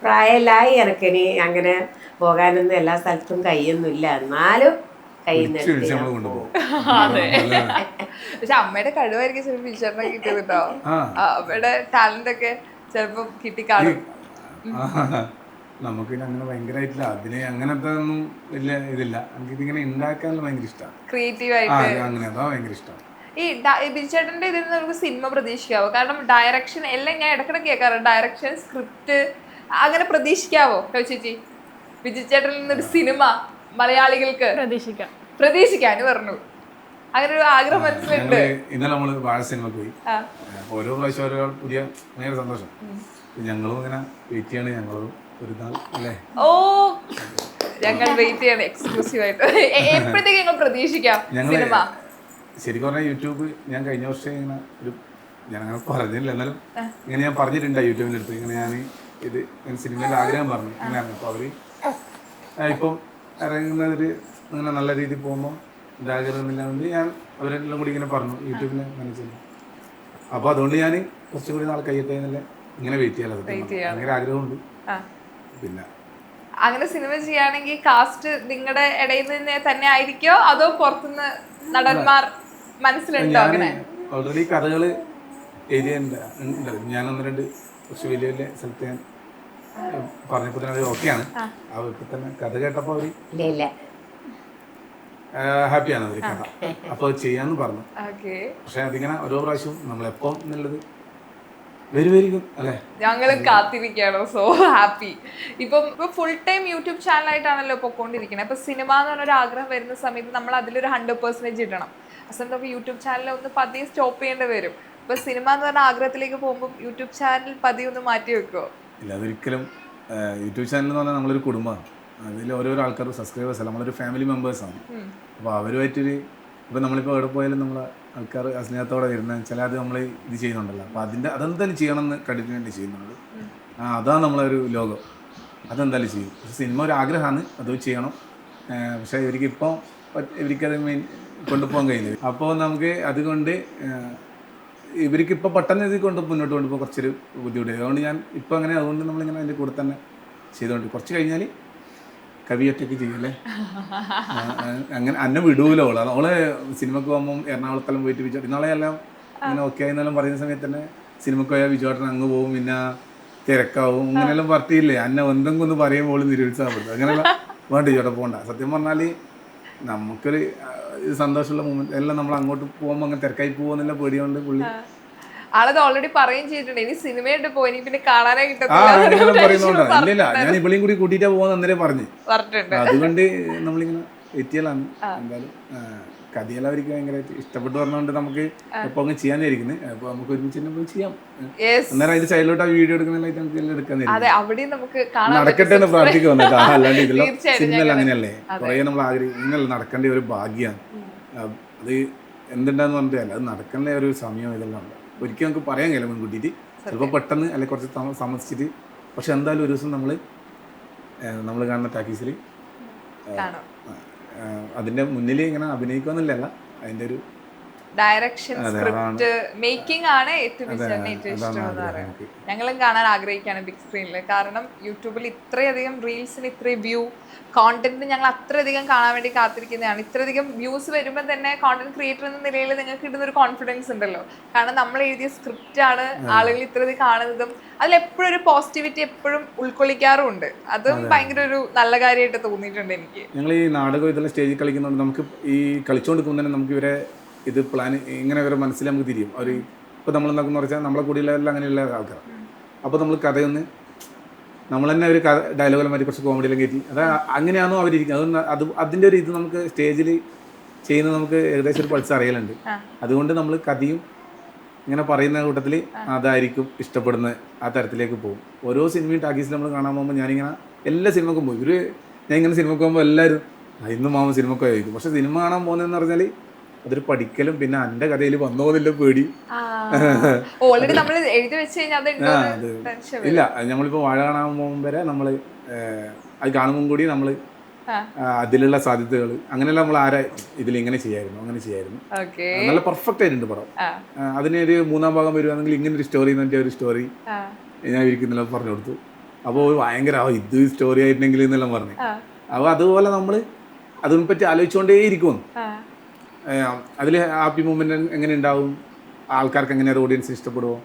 പ്രായമായി എനിക്കിനി അങ്ങനെ പോകാനൊന്നും എല്ലാ സ്ഥലത്തും കഴിയൊന്നുമില്ല. എന്നാലും പക്ഷെ അമ്മയുടെ കഴിവായിരിക്കും ചിലപ്പോൾ ബിജുചേട്ടനെ കിട്ടിയതുണ്ടോ? അമ്മയുടെ ടാലന്റ് ഒക്കെ ചിലപ്പോ കിട്ടിക്കാണും. നമുക്ക് അങ്ങനെ ഭയങ്കരമായിട്ടില്ല അതിന്, അങ്ങനത്തെ ഒന്നും വലിയ ഇതില്ല. നമുക്ക് ഇതിങ്ങനെ ഉണ്ടാക്കാനുള്ള ഭയങ്കര ഇഷ്ടമാണ്, ക്രിയേറ്റീവ് ആയിട്ട് അങ്ങനെ, അതാ ഭയങ്കര ഇഷ്ടമാണ്. ഈ ബിജുചേട്ടന്റെ ഇതിൽ നിന്ന് നമുക്ക് സിനിമ പ്രതീക്ഷിക്കാവോ? കാരണം ഡയറക്ഷൻ എല്ലാം ഞാൻ ഇടയ്ക്കിടെ കേൾക്കാറുണ്ട്, ഡയറക്ഷൻ സ്ക്രിപ്റ്റ് അങ്ങനെ പ്രതീക്ഷിക്കാവോ ചേച്ചി? ബിജുചേട്ടനിൽ നിന്നൊരു സിനിമ മലയാളികൾക്ക് പ്രതീക്ഷിക്കാന് പറഞ്ഞു, അങ്ങനെ ഒരു ആഗ്രഹം മനസ്സിലുണ്ട്. ഇന്നലെ നമ്മള് വാഴ സിനിമ പോയി, ഓരോ പ്രാവശ്യം ഓരോ പുതിയ ഭയങ്കര സന്തോഷം. ഞങ്ങളും ഇങ്ങനെ വെയിറ്റ് ചെയ്യാണ്, ഞങ്ങളും ഒരു നാൾ അല്ലേ. ഓ ഞങ്ങൾ വെയിറ്റ് ചെയ്യണം എക്സ്ക്ലൂസീവ് ആയിട്ട്. എപ്പോഴത്തേക്ക് ഞങ്ങൾ പ്രതീക്ഷിക്കാം സിനിമ? ശരിക്കും പറഞ്ഞാൽ യൂട്യൂബ് ഞാൻ കഴിഞ്ഞ വർഷം ഇങ്ങനെ ഞാൻ അങ്ങനെ പറഞ്ഞില്ല, എന്നാലും ഇങ്ങനെ ഞാൻ പറഞ്ഞിട്ടുണ്ട് യൂട്യൂബിൻ്റെ അടുത്ത് ഇങ്ങനെ ഞാൻ ഇത് സിനിമയിൽ ആഗ്രഹം പറഞ്ഞു ഇങ്ങനെയാണ്. അപ്പോൾ അവർ ഇപ്പം ഇറങ്ങുന്നവർ ഇങ്ങനെ നല്ല രീതിയിൽ പോകുമ്പോൾ ഇതാകരുന്നില്ല കൊണ്ട് ഞാൻ അവരെല്ലാം കൂടി ഇങ്ങനെ പറഞ്ഞു യൂട്യൂബിൽ മനസ്സിലായി. അപ്പോൾ അതുകൊണ്ട് ഞാൻ കുറച്ചും കൂടി നാളെ കഴിയട്ടെ എന്നല്ലേ ഇങ്ങനെ വെയിറ്റ് ചെയ്യാൻ ഭയങ്കര ആഗ്രഹമുണ്ട്. പിന്നെ അങ്ങനെ സിനിമ ചെയ്യുകയാണെങ്കിൽ കാസ്റ്റ് നിങ്ങളുടെ ഇടയിൽ നിന്ന് തന്നെ ആയിരിക്കോ അതോ പുറത്തുനിന്ന് നടന്മാർ മനസ്സിലുണ്ടോ? അങ്ങനെ ഓൾറെഡി കഥകൾ എഴുതിയുണ്ട്. ഞാൻ 1-2 കുറച്ച് വലിയ വലിയ സ്ഥലത്ത് ഞാൻ പറഞ്ഞപ്പോൾ തന്നെ അവർ ഓക്കെയാണ്. അവർക്ക് തന്നെ കഥ കേട്ടപ്പോൾ അവർ ഹാപ്പിയാണ് അവർ കഥ, അപ്പോൾ അത് ചെയ്യാന്ന് പറഞ്ഞു. പക്ഷെ അതിങ്ങനെ ഓരോ പ്രാവശ്യവും നമ്മളെപ്പം എന്നുള്ളത് വരുമായിരിക്കും അല്ലേ? ഞങ്ങളും കാത്തിരിക്കുകയാണോ. So happy. ഇപ്പം ഫുൾ ടൈം യൂട്യൂബ് ചാനലായിട്ടാണല്ലോ പൊക്കോണ്ടിരിക്കുന്നത്. ഇപ്പൊ സിനിമ എന്ന് പറഞ്ഞൊരു ആഗ്രഹം വരുന്ന സമയത്ത് നമ്മൾ അതിലൊരു 100% ഇടണം. അസംബന്ധം നമുക്ക് യൂട്യൂബ് ചാനൽ ഒന്ന് പതിയെ സ്റ്റോപ്പ് ചെയ്യേണ്ടി വരും. ഇപ്പൊ സിനിമ എന്ന് പറഞ്ഞ ആഗ്രഹത്തിലേക്ക് പോകുമ്പോൾ യൂട്യൂബ് ചാനൽ പതിയെ ഒന്ന് മാറ്റി വെക്കുമോ? ഇല്ല, അതൊരിക്കലും. യൂട്യൂബ് ചാനൽ എന്ന് പറഞ്ഞാൽ നമ്മളൊരു കുടുംബമാണ്. അതിൽ ഓരോരോ ആൾക്കാർ സബ്സ്ക്രൈബേഴ്സ് അല്ല, നമ്മളൊരു ഫാമിലി മെമ്പേഴ്സാണ്. അപ്പോൾ അവരുമായിട്ടൊരു ഇപ്പം നമ്മളിപ്പോൾ എവിടെ പോയാലും നമ്മളെ ആൾക്കാർ സ്നേഹത്തോടെ വരുന്ന ചില അത് നമ്മൾ ഇത് ചെയ്യുന്നുണ്ടല്ലോ. അപ്പോൾ അതെന്തായാലും ചെയ്യണമെന്ന് കണ്ടിട്ട് വേണ്ടി ചെയ്യുന്നുണ്ട്. അതാണ് നമ്മളൊരു ലോകം, അതെന്തായാലും ചെയ്യും. പക്ഷെ സിനിമ ഒരു ആഗ്രഹമാണ്, അത് ചെയ്യണം. പക്ഷേ ഇവർക്കത് മെയിൻ കൊണ്ടുപോകാൻ കഴിയില്ല. അപ്പോൾ നമുക്ക് അതുകൊണ്ട് ഇവർക്കിപ്പോൾ പെട്ടെന്ന് ഇത് മുന്നോട്ട് കൊണ്ടുപോകാൻ കുറച്ചൊരു ബുദ്ധിമുട്ട്. അതുകൊണ്ട് ഞാൻ ഇപ്പോൾ അങ്ങനെ അതുകൊണ്ട് നമ്മളിങ്ങനെ അതിൻ്റെ കൂടെ തന്നെ ചെയ്തുകൊണ്ട് കുറച്ച് കഴിഞ്ഞാൽ കവിയൊറ്റയ്ക്ക് ചെയ്യല്ലേ. അങ്ങനെ അന്നെ വിടൂലോ അവള് സിനിമക്ക് പോകുമ്പം എറണാകുളത്തെല്ലാം പോയിട്ട് വിജോ ഇന്നാളെല്ലാം അങ്ങനെ ഓക്കെ ആയെന്നെല്ലാം പറയുന്ന സമയത്ത് തന്നെ സിനിമക്ക് പോയാൽ വിജോട്ടൻ അങ്ങ് പോകും, പിന്നെ തിരക്കാവും, ഇങ്ങനെയെല്ലാം പറഞ്ഞില്ലേ. അന്നെ എന്തെങ്കിലും ഒന്ന് പറയുമ്പോൾ നിരുത്സാഹപ്പെടുത്തും. അങ്ങനെയുള്ള വേണ്ട വിജോട്ടൻ പോകണ്ട. സത്യം പറഞ്ഞാൽ നമുക്കൊരു സന്തോഷമുള്ള മൂമെന്റ് എല്ലാം നമ്മൾ അങ്ങോട്ട് പോകുമ്പോൾ അങ്ങനെ തിരക്കായി പോകുന്നില്ല പേടിയോണ്ട് പുള്ളി ആളത് ഓൾറെഡി പറയുകയും ചെയ്തിട്ടുണ്ട്. ഇനി സിനിമയായിട്ട് പോയി പിന്നെ കാണാനേ പറയുന്നോണ്ടാ. ഇല്ല, ഞാൻ ഇവളെയും കൂടി കൂട്ടിയിട്ടാ പോകുന്ന അന്നേരം പറഞ്ഞിട്ടുണ്ട്. അതുകൊണ്ട് നമ്മളിങ്ങനെ എത്തിയലാണ്. എന്തായാലും കഥയെല്ലാം അവർക്ക് ഭയങ്കരമായിട്ട് ഇഷ്ടപ്പെട്ട് പറഞ്ഞുകൊണ്ട് നമുക്ക് എപ്പോൾ അങ്ങ് ചെയ്യാനായിരിക്കുന്നത്. അപ്പോൾ നമുക്ക് ഒരുമിച്ച് തന്നെ പോയി ചെയ്യാം. അന്നേരം അതിന്റെ സൈഡിലോട്ട് ആ വീഡിയോ എടുക്കുന്നതായിട്ട് നമുക്ക് എല്ലാം എടുക്കാൻ നടക്കട്ടെ എന്ന് പ്രാർത്ഥിക്കുക. അല്ലാണ്ട് ഇതിലുള്ള സിനിമയെല്ലാം അങ്ങനെയല്ലേ, കുറേ നമ്മൾ ആഗ്രഹിക്കും നടക്കേണ്ട ഒരു ഭാഗ്യമാണ്. അത് എന്തുണ്ടാന്ന് പറഞ്ഞിട്ടല്ല, അത് നടക്കേണ്ട ഒരു സമയം ഇതെല്ലാം ഉണ്ട്. ഒരിക്കലും നമുക്ക് പറയാൻ കഴിയില്ല മുൻകൂട്ടിയിട്ട്. ചിലപ്പോൾ പെട്ടെന്ന് അല്ലെങ്കിൽ കുറച്ച് താമസിച്ചിട്ട്. പക്ഷെ എന്തായാലും ഒരു ദിവസം നമ്മൾ കാണുന്ന ടാക്കീസിൽ അതിന്റെ മുന്നിൽ ഇങ്ങനെ അഭിനയിക്കുന്നില്ല, അതിന്റെ ഒരു ഡയറക്ഷൻ, സ്ക്രിപ്റ്റ് മേക്കിംഗ് ആണ് ഏറ്റവും ഇഷ്ടമെന്ന് പറയുന്നത്. ഞങ്ങളും കാണാൻ ആഗ്രഹിക്കുകയാണ് ബിഗ് സ്ക്രീനിൽ. കാരണം യൂട്യൂബിൽ ഇത്രയധികം റീൽസിന് ഇത്രയും വ്യൂ കോണ്ടന്റ് ഞങ്ങൾ അത്രയധികം കാണാൻ വേണ്ടി കാത്തിരിക്കുന്നതാണ്. ഇത്രയധികം വ്യൂസ് വരുമ്പോൾ തന്നെ കോണ്ടന്റ് ക്രിയേറ്റർ എന്ന നിലയിൽ നിങ്ങൾക്ക് കിട്ടുന്ന ഒരു കോൺഫിഡൻസ് ഉണ്ടല്ലോ. കാരണം നമ്മൾ എഴുതിയ സ്ക്രിപ്റ്റ് ആണ് ആളുകൾ ഇത്രയധികം കാണുന്നതും അതിലെപ്പോഴും ഒരു പോസിറ്റിവിറ്റി എപ്പോഴും ഉൾക്കൊള്ളിക്കാറുമുണ്ട്. അതും ഭയങ്കര ഒരു നല്ല കാര്യമായിട്ട് തോന്നിയിട്ടുണ്ട് എനിക്ക്. ഞങ്ങൾ ഈ നാടകം ഇതെല്ലാം സ്റ്റേജിൽ കളിക്കുന്നുണ്ട്. നമുക്ക് ഈ കളിച്ചുകൊണ്ടിരിക്കുമ്പോൾ തന്നെ നമുക്ക് ഇവരെ ഇത് പ്ലാൻ ഇങ്ങനെ വരെ മനസ്സിൽ നമുക്ക് തിരിയും. അവർ ഇപ്പോൾ നമ്മൾ എന്താക്കുന്ന പറഞ്ഞാൽ നമ്മളെ കൂടിയുള്ളവരെല്ലാം അങ്ങനെയുള്ള ആൾക്കാർ. അപ്പോൾ നമ്മൾ കഥയൊന്ന് നമ്മൾ തന്നെ ഒരു ഡയലോഗെല്ലാം മാറ്റി കുറച്ച് കോമഡിയെല്ലാം കയറ്റി അത് അങ്ങനെയാണോ അവരിയ്ക്കുന്നത്. അതിൻ്റെ ഒരു ഇത് നമുക്ക് സ്റ്റേജിൽ ചെയ്യുന്നത് നമുക്ക് ഏകദേശം ഒരു പൾസ് അറിയലുണ്ട്. അതുകൊണ്ട് നമ്മൾ കഥയും ഇങ്ങനെ പറയുന്ന കൂട്ടത്തിൽ അതായിരിക്കും ഇഷ്ടപ്പെടുന്ന ആ തരത്തിലേക്ക് പോകും. ഓരോ സിനിമയും ടാക്കീസിൽ നമ്മൾ കാണാൻ പോകുമ്പോൾ ഞാനിങ്ങനെ എല്ലാ സിനിമക്കും പോകും. ഞാൻ ഇങ്ങനെ സിനിമക്ക് പോകുമ്പോൾ എല്ലാവരും ഇന്നും മാമ സിനിമക്ക് ആയിരിക്കും. പക്ഷെ സിനിമ കാണാൻ പോകുന്നതെന്ന് പറഞ്ഞാൽ അതൊരു പഠിക്കലും പിന്നെ എൻ്റെ കഥയിൽ വന്നോന്നില്ല പേടി. ഓൾറെഡി നമ്മൾ എഴുതി വെച്ച് കഴിഞ്ഞാൽ ഇല്ല, നമ്മളിപ്പോൾ വാഴ കാണാൻ പോകുമ്പോൾ വരെ നമ്മൾ അത് കാണുമ്പോൾ കൂടി നമ്മൾ അതിലുള്ള സാധ്യതകൾ അങ്ങനെയല്ല നമ്മൾ ഇതിലിങ്ങനെ ചെയ്യായിരുന്നു അങ്ങനെ ചെയ്യായിരുന്നു. നല്ല പെർഫെക്റ്റ് ആയിട്ടുണ്ട് പടം. അതിനൊരു 3-ാം ഭാഗം വരുവാണെങ്കിൽ ഇങ്ങനെ ഒരു സ്റ്റോറി ഒരു സ്റ്റോറി ഞാൻ ഇരിക്കുന്നില്ല പറഞ്ഞു കൊടുത്തു. അപ്പോൾ ഭയങ്കര ഇത് സ്റ്റോറി ആയിട്ടുണ്ടെങ്കിൽ എന്നെല്ലാം പറഞ്ഞു. അപ്പോൾ അതുപോലെ നമ്മൾ അതിനെപ്പറ്റി ആലോചിച്ചുകൊണ്ടേ ഇരിക്കുന്നു. അതിൽ ഹാപ്പി മൂമെന്റ് എങ്ങനെ ഉണ്ടാവും, ആൾക്കാർക്ക് എങ്ങനെ ഓഡിയൻസ് ഇഷ്ടപ്പെടുമോ,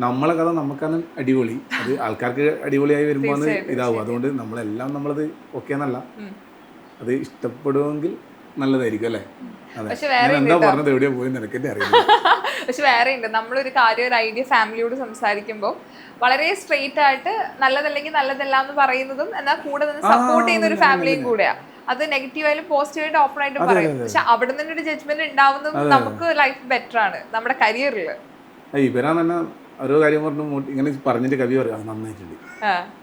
നമ്മളെ കഥ നമുക്കാണ് അടിപൊളി, അത് ആൾക്കാർക്ക് അടിപൊളിയായി വരുമ്പോൾ ഇതാവും. അതുകൊണ്ട് നമ്മളെല്ലാം നമ്മളത് ഓക്കെ എന്നല്ല, അത് ഇഷ്ടപ്പെടുമെങ്കിൽ നല്ലതായിരിക്കും അല്ലേ. അതെ, എന്താ പറഞ്ഞത് എവിടെയാ പോയി നിനക്കെന്നെ അറിയാം. പക്ഷെ വേറെ ഉണ്ട്, നമ്മളൊരു കാര്യം ഒരു ഐഡിയ ഫാമിലിയോട് സംസാരിക്കുമ്പോൾ വളരെ സ്ട്രെയിറ്റ് ആയിട്ട് നല്ലതല്ലെങ്കിൽ നല്ലതല്ല എന്ന് പറയുന്നതും എന്നാൽ കൂടെ നിന്ന് സപ്പോർട്ട് ചെയ്യുന്ന ഒരു ഫാമിലിയും കൂടെയാ. അത് നെഗറ്റീവായാലും പോസിറ്റീവായിട്ട് ഓപ്പൺ ആയിട്ട് പറയും. പക്ഷെ അവിടെ നിന്ന് ഒരു ജഡ്ജ്മെന്റ് ഉണ്ടാവുന്നത് നമുക്ക് ലൈഫ് ബെറ്റർ ആണ് നമ്മുടെ കരിയറിൽ. ഇവരാ തന്നെ ഓരോ കാര്യം പറഞ്ഞു ഇങ്ങനെ പറഞ്ഞിട്ട് കവി പറയും അത് നന്നായിട്ടുണ്ട്.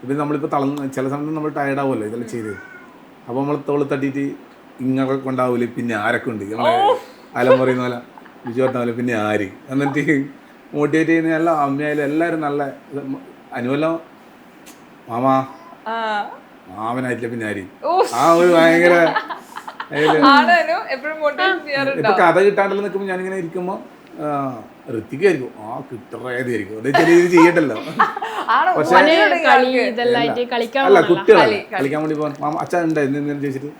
ഇപ്പം നമ്മളിപ്പോൾ ചില സമയത്ത് നമ്മൾ ടയർഡ് ആവുമല്ലോ ഇതെല്ലാം ചെയ്ത്. അപ്പൊ നമ്മൾ തോള് തട്ടിയിട്ട് ഇങ്ങനെ കൊണ്ടാവൂലേ പിന്നെ ആരൊക്കെ ഉണ്ട് നമ്മളെ അലം പറയുന്ന പോലെ ബിജു പറഞ്ഞ പോലെ പിന്നെ ആര് എന്നിട്ട് മോട്ടിവേറ്റ് ചെയ്യുന്ന എല്ലാം അമ്മയായാലും എല്ലാവരും നല്ല അനുവല്ലോ മാമാ മാമനായിട്ടില്ല പിന്നെ ആര് ആ ഒരു ഭയങ്കര ഇപ്പൊ കഥ കിട്ടാണ്ടല്ലോ നിൽക്കുമ്പോ ഞാനിങ്ങനെ ഇരിക്കുമ്പോ ഋത്തിക്കായിരിക്കും കിട്ടറേതായിരിക്കും അത് ചെറിയ രീതി ചെയ്യട്ടല്ലോ പക്ഷെ അല്ല കുട്ടികളല്ല കളിക്കാൻ വേണ്ടി പോകാൻ മാമ അച്ഛൻ ഉണ്ടായിരുന്നു ചോദിച്ചിട്ട്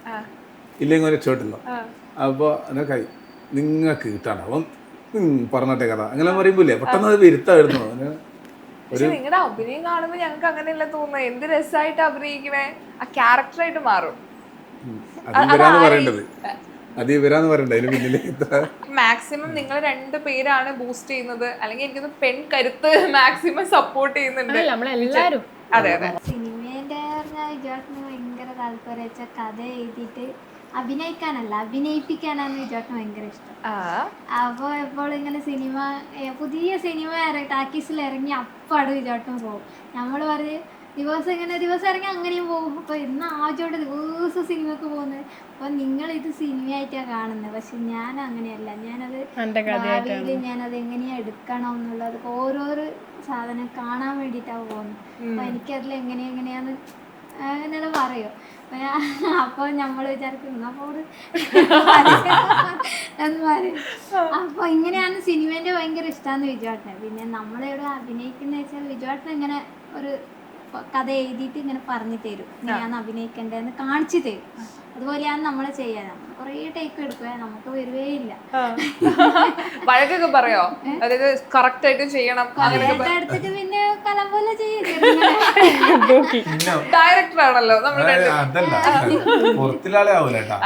ഇല്ലെങ്കിൽ ഒരു രക്ഷപ്പെട്ടല്ലോ അപ്പൊ കൈ നിങ്ങൾക്ക് കിട്ടാണ്ടാവും പറഞ്ഞിട്ടെ കഥ അങ്ങനെ പറയുമ്പോലെ പെട്ടെന്ന് അത് വരുത്തായിരുന്നു പക്ഷെ നിങ്ങളുടെ അഭിനയം കാണുമ്പോ ഞങ്ങൾക്ക് അങ്ങനെയല്ല തോന്നുന്നത്. എന്ത് രസമായിട്ട് അഭിനയിക്കണേ, ആ ക്യാരക്ടറായിട്ട് മാറും. മാക്സിമം നിങ്ങൾ 2 പേരാണ് ബൂസ്റ്റ് ചെയ്യുന്നത്, അല്ലെങ്കിൽ എനിക്കൊന്ന് പെൺ കരുത്ത് മാക്സിമം സപ്പോർട്ട് ചെയ്യുന്നുണ്ട് നമ്മളെല്ലാരും. അതെ അതെ. സിനിമേന്റെ വിചാരിക്കുന്ന ഭയങ്കര താല്പര്യം വെച്ചാൽ കഥ എഴുതിയിട്ട് അഭിനയിക്കാനല്ല അഭിനയിപ്പിക്കാനാണ് വിചാരിക്കുന്ന ഭയങ്കര ഇഷ്ടം. അപ്പോൾ എപ്പോൾ ഇങ്ങനെ സിനിമ പുതിയ സിനിമ ടാക്കീസിൽ ഇറങ്ങി അപ്പാട് വിചാരിക്കാൻ പോകും. നമ്മൾ പറയും ദിവസം ഇറങ്ങി അങ്ങനെയും പോകും. അപ്പോൾ ഇന്ന് ആദ്യമായിട്ട് ദിവസം സിനിമക്ക് പോകുന്നത്. അപ്പോൾ നിങ്ങളിത് സിനിമയായിട്ടാണ് കാണുന്നത്, പക്ഷെ ഞാൻ അങ്ങനെയല്ല. ഞാനത് ഭാവിയിൽ ഞാനത് എങ്ങനെയാണ് എടുക്കണം എന്നുള്ളത് ഓരോരോ സാധനം കാണാൻ വേണ്ടിയിട്ടാണ് പോകുന്നത്. അപ്പോൾ എനിക്കതിൽ എങ്ങനെയാന്ന് അങ്ങനെയുള്ള പറയും. അപ്പോൾ നമ്മൾ വിചാരിക്കുന്നു അപ്പോൾ എന്ന് പറയും. അപ്പോൾ ഇങ്ങനെയാണ് സിനിമേൻ്റെ ഭയങ്കര ഇഷ്ടമാണെന്ന് വിജുവേട്ടനെ. പിന്നെ നമ്മളെവിടെ അഭിനയിക്കുന്ന വെച്ചാൽ വിജുവേട്ടൻ ഇങ്ങനെ ഒരു കഥ എഴുതിയിട്ട് ഇങ്ങനെ പറഞ്ഞു തരും, ഇങ്ങനെയാണ് അഭിനയിക്കേണ്ടതെന്ന് കാണിച്ചു തരും. അതുപോലെയാണ് നമ്മൾ ചെയ്യാൻ. നമ്മൾ കുറേ ടേക്ക് എടുക്കുക, നമുക്ക് വരുവേ ഇല്ല. വഴക്കൊക്കെ പറയോ? അതായത് കറക്റ്റ് ആയിട്ട് ചെയ്യണം എടുത്തിട്ട് പിന്നെ കലം പോലെ ചെയ്യും. ഡയറക്ടർ ആണല്ലോ നമ്മൾ. പുറത്തിലാളെ ആവൂല കേട്ടാ,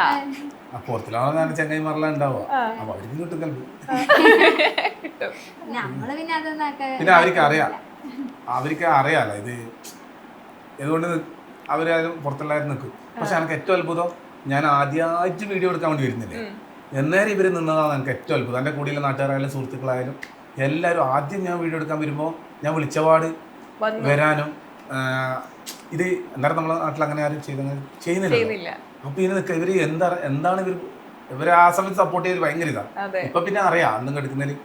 പുറത്തിലാളെ ചെങ്ങായിമാരെല്ലാം ഉണ്ടാവുക. അപ്പൊ അവർക്ക് കിട്ടും നമ്മള് പിന്നെ അതൊന്നും പിന്നെ അവർക്ക് അറിയാലോ ഇത്. ഇതുകൊണ്ട് അവരാരും പുറത്തുള്ളവരും നിൽക്കും. പക്ഷെ എനിക്ക് ഏറ്റവും അത്ഭുതം, ഞാൻ ആദ്യമായിട്ട് വീഡിയോ എടുക്കാൻ വേണ്ടി വരുന്നില്ലേ, എന്നേരം ഇവർ നിന്നതാണ് എനിക്ക് ഏറ്റവും അത്ഭുതം. എൻ്റെ കൂടെയുള്ള നാട്ടുകാരായാലും സുഹൃത്തുക്കളായാലും എല്ലാവരും ആദ്യം ഞാൻ വീഡിയോ എടുക്കാൻ വരുമ്പോൾ ഞാൻ വിളിച്ചപാട് വരാനും ഇത് എന്തായാലും നമ്മളെ നാട്ടിൽ അങ്ങനെ ആരും ചെയ്യുന്നില്ല. അപ്പൊ ഇതിന് നിൽക്കുക ഇവര് എന്താണ് ഇവർ ആ സമയത്ത് സപ്പോർട്ട് ചെയ്ത് ഭയങ്കര ഇതാണ്. ഇപ്പൊ പിന്നെ അറിയാം അന്നും എടുക്കുന്നതിൽ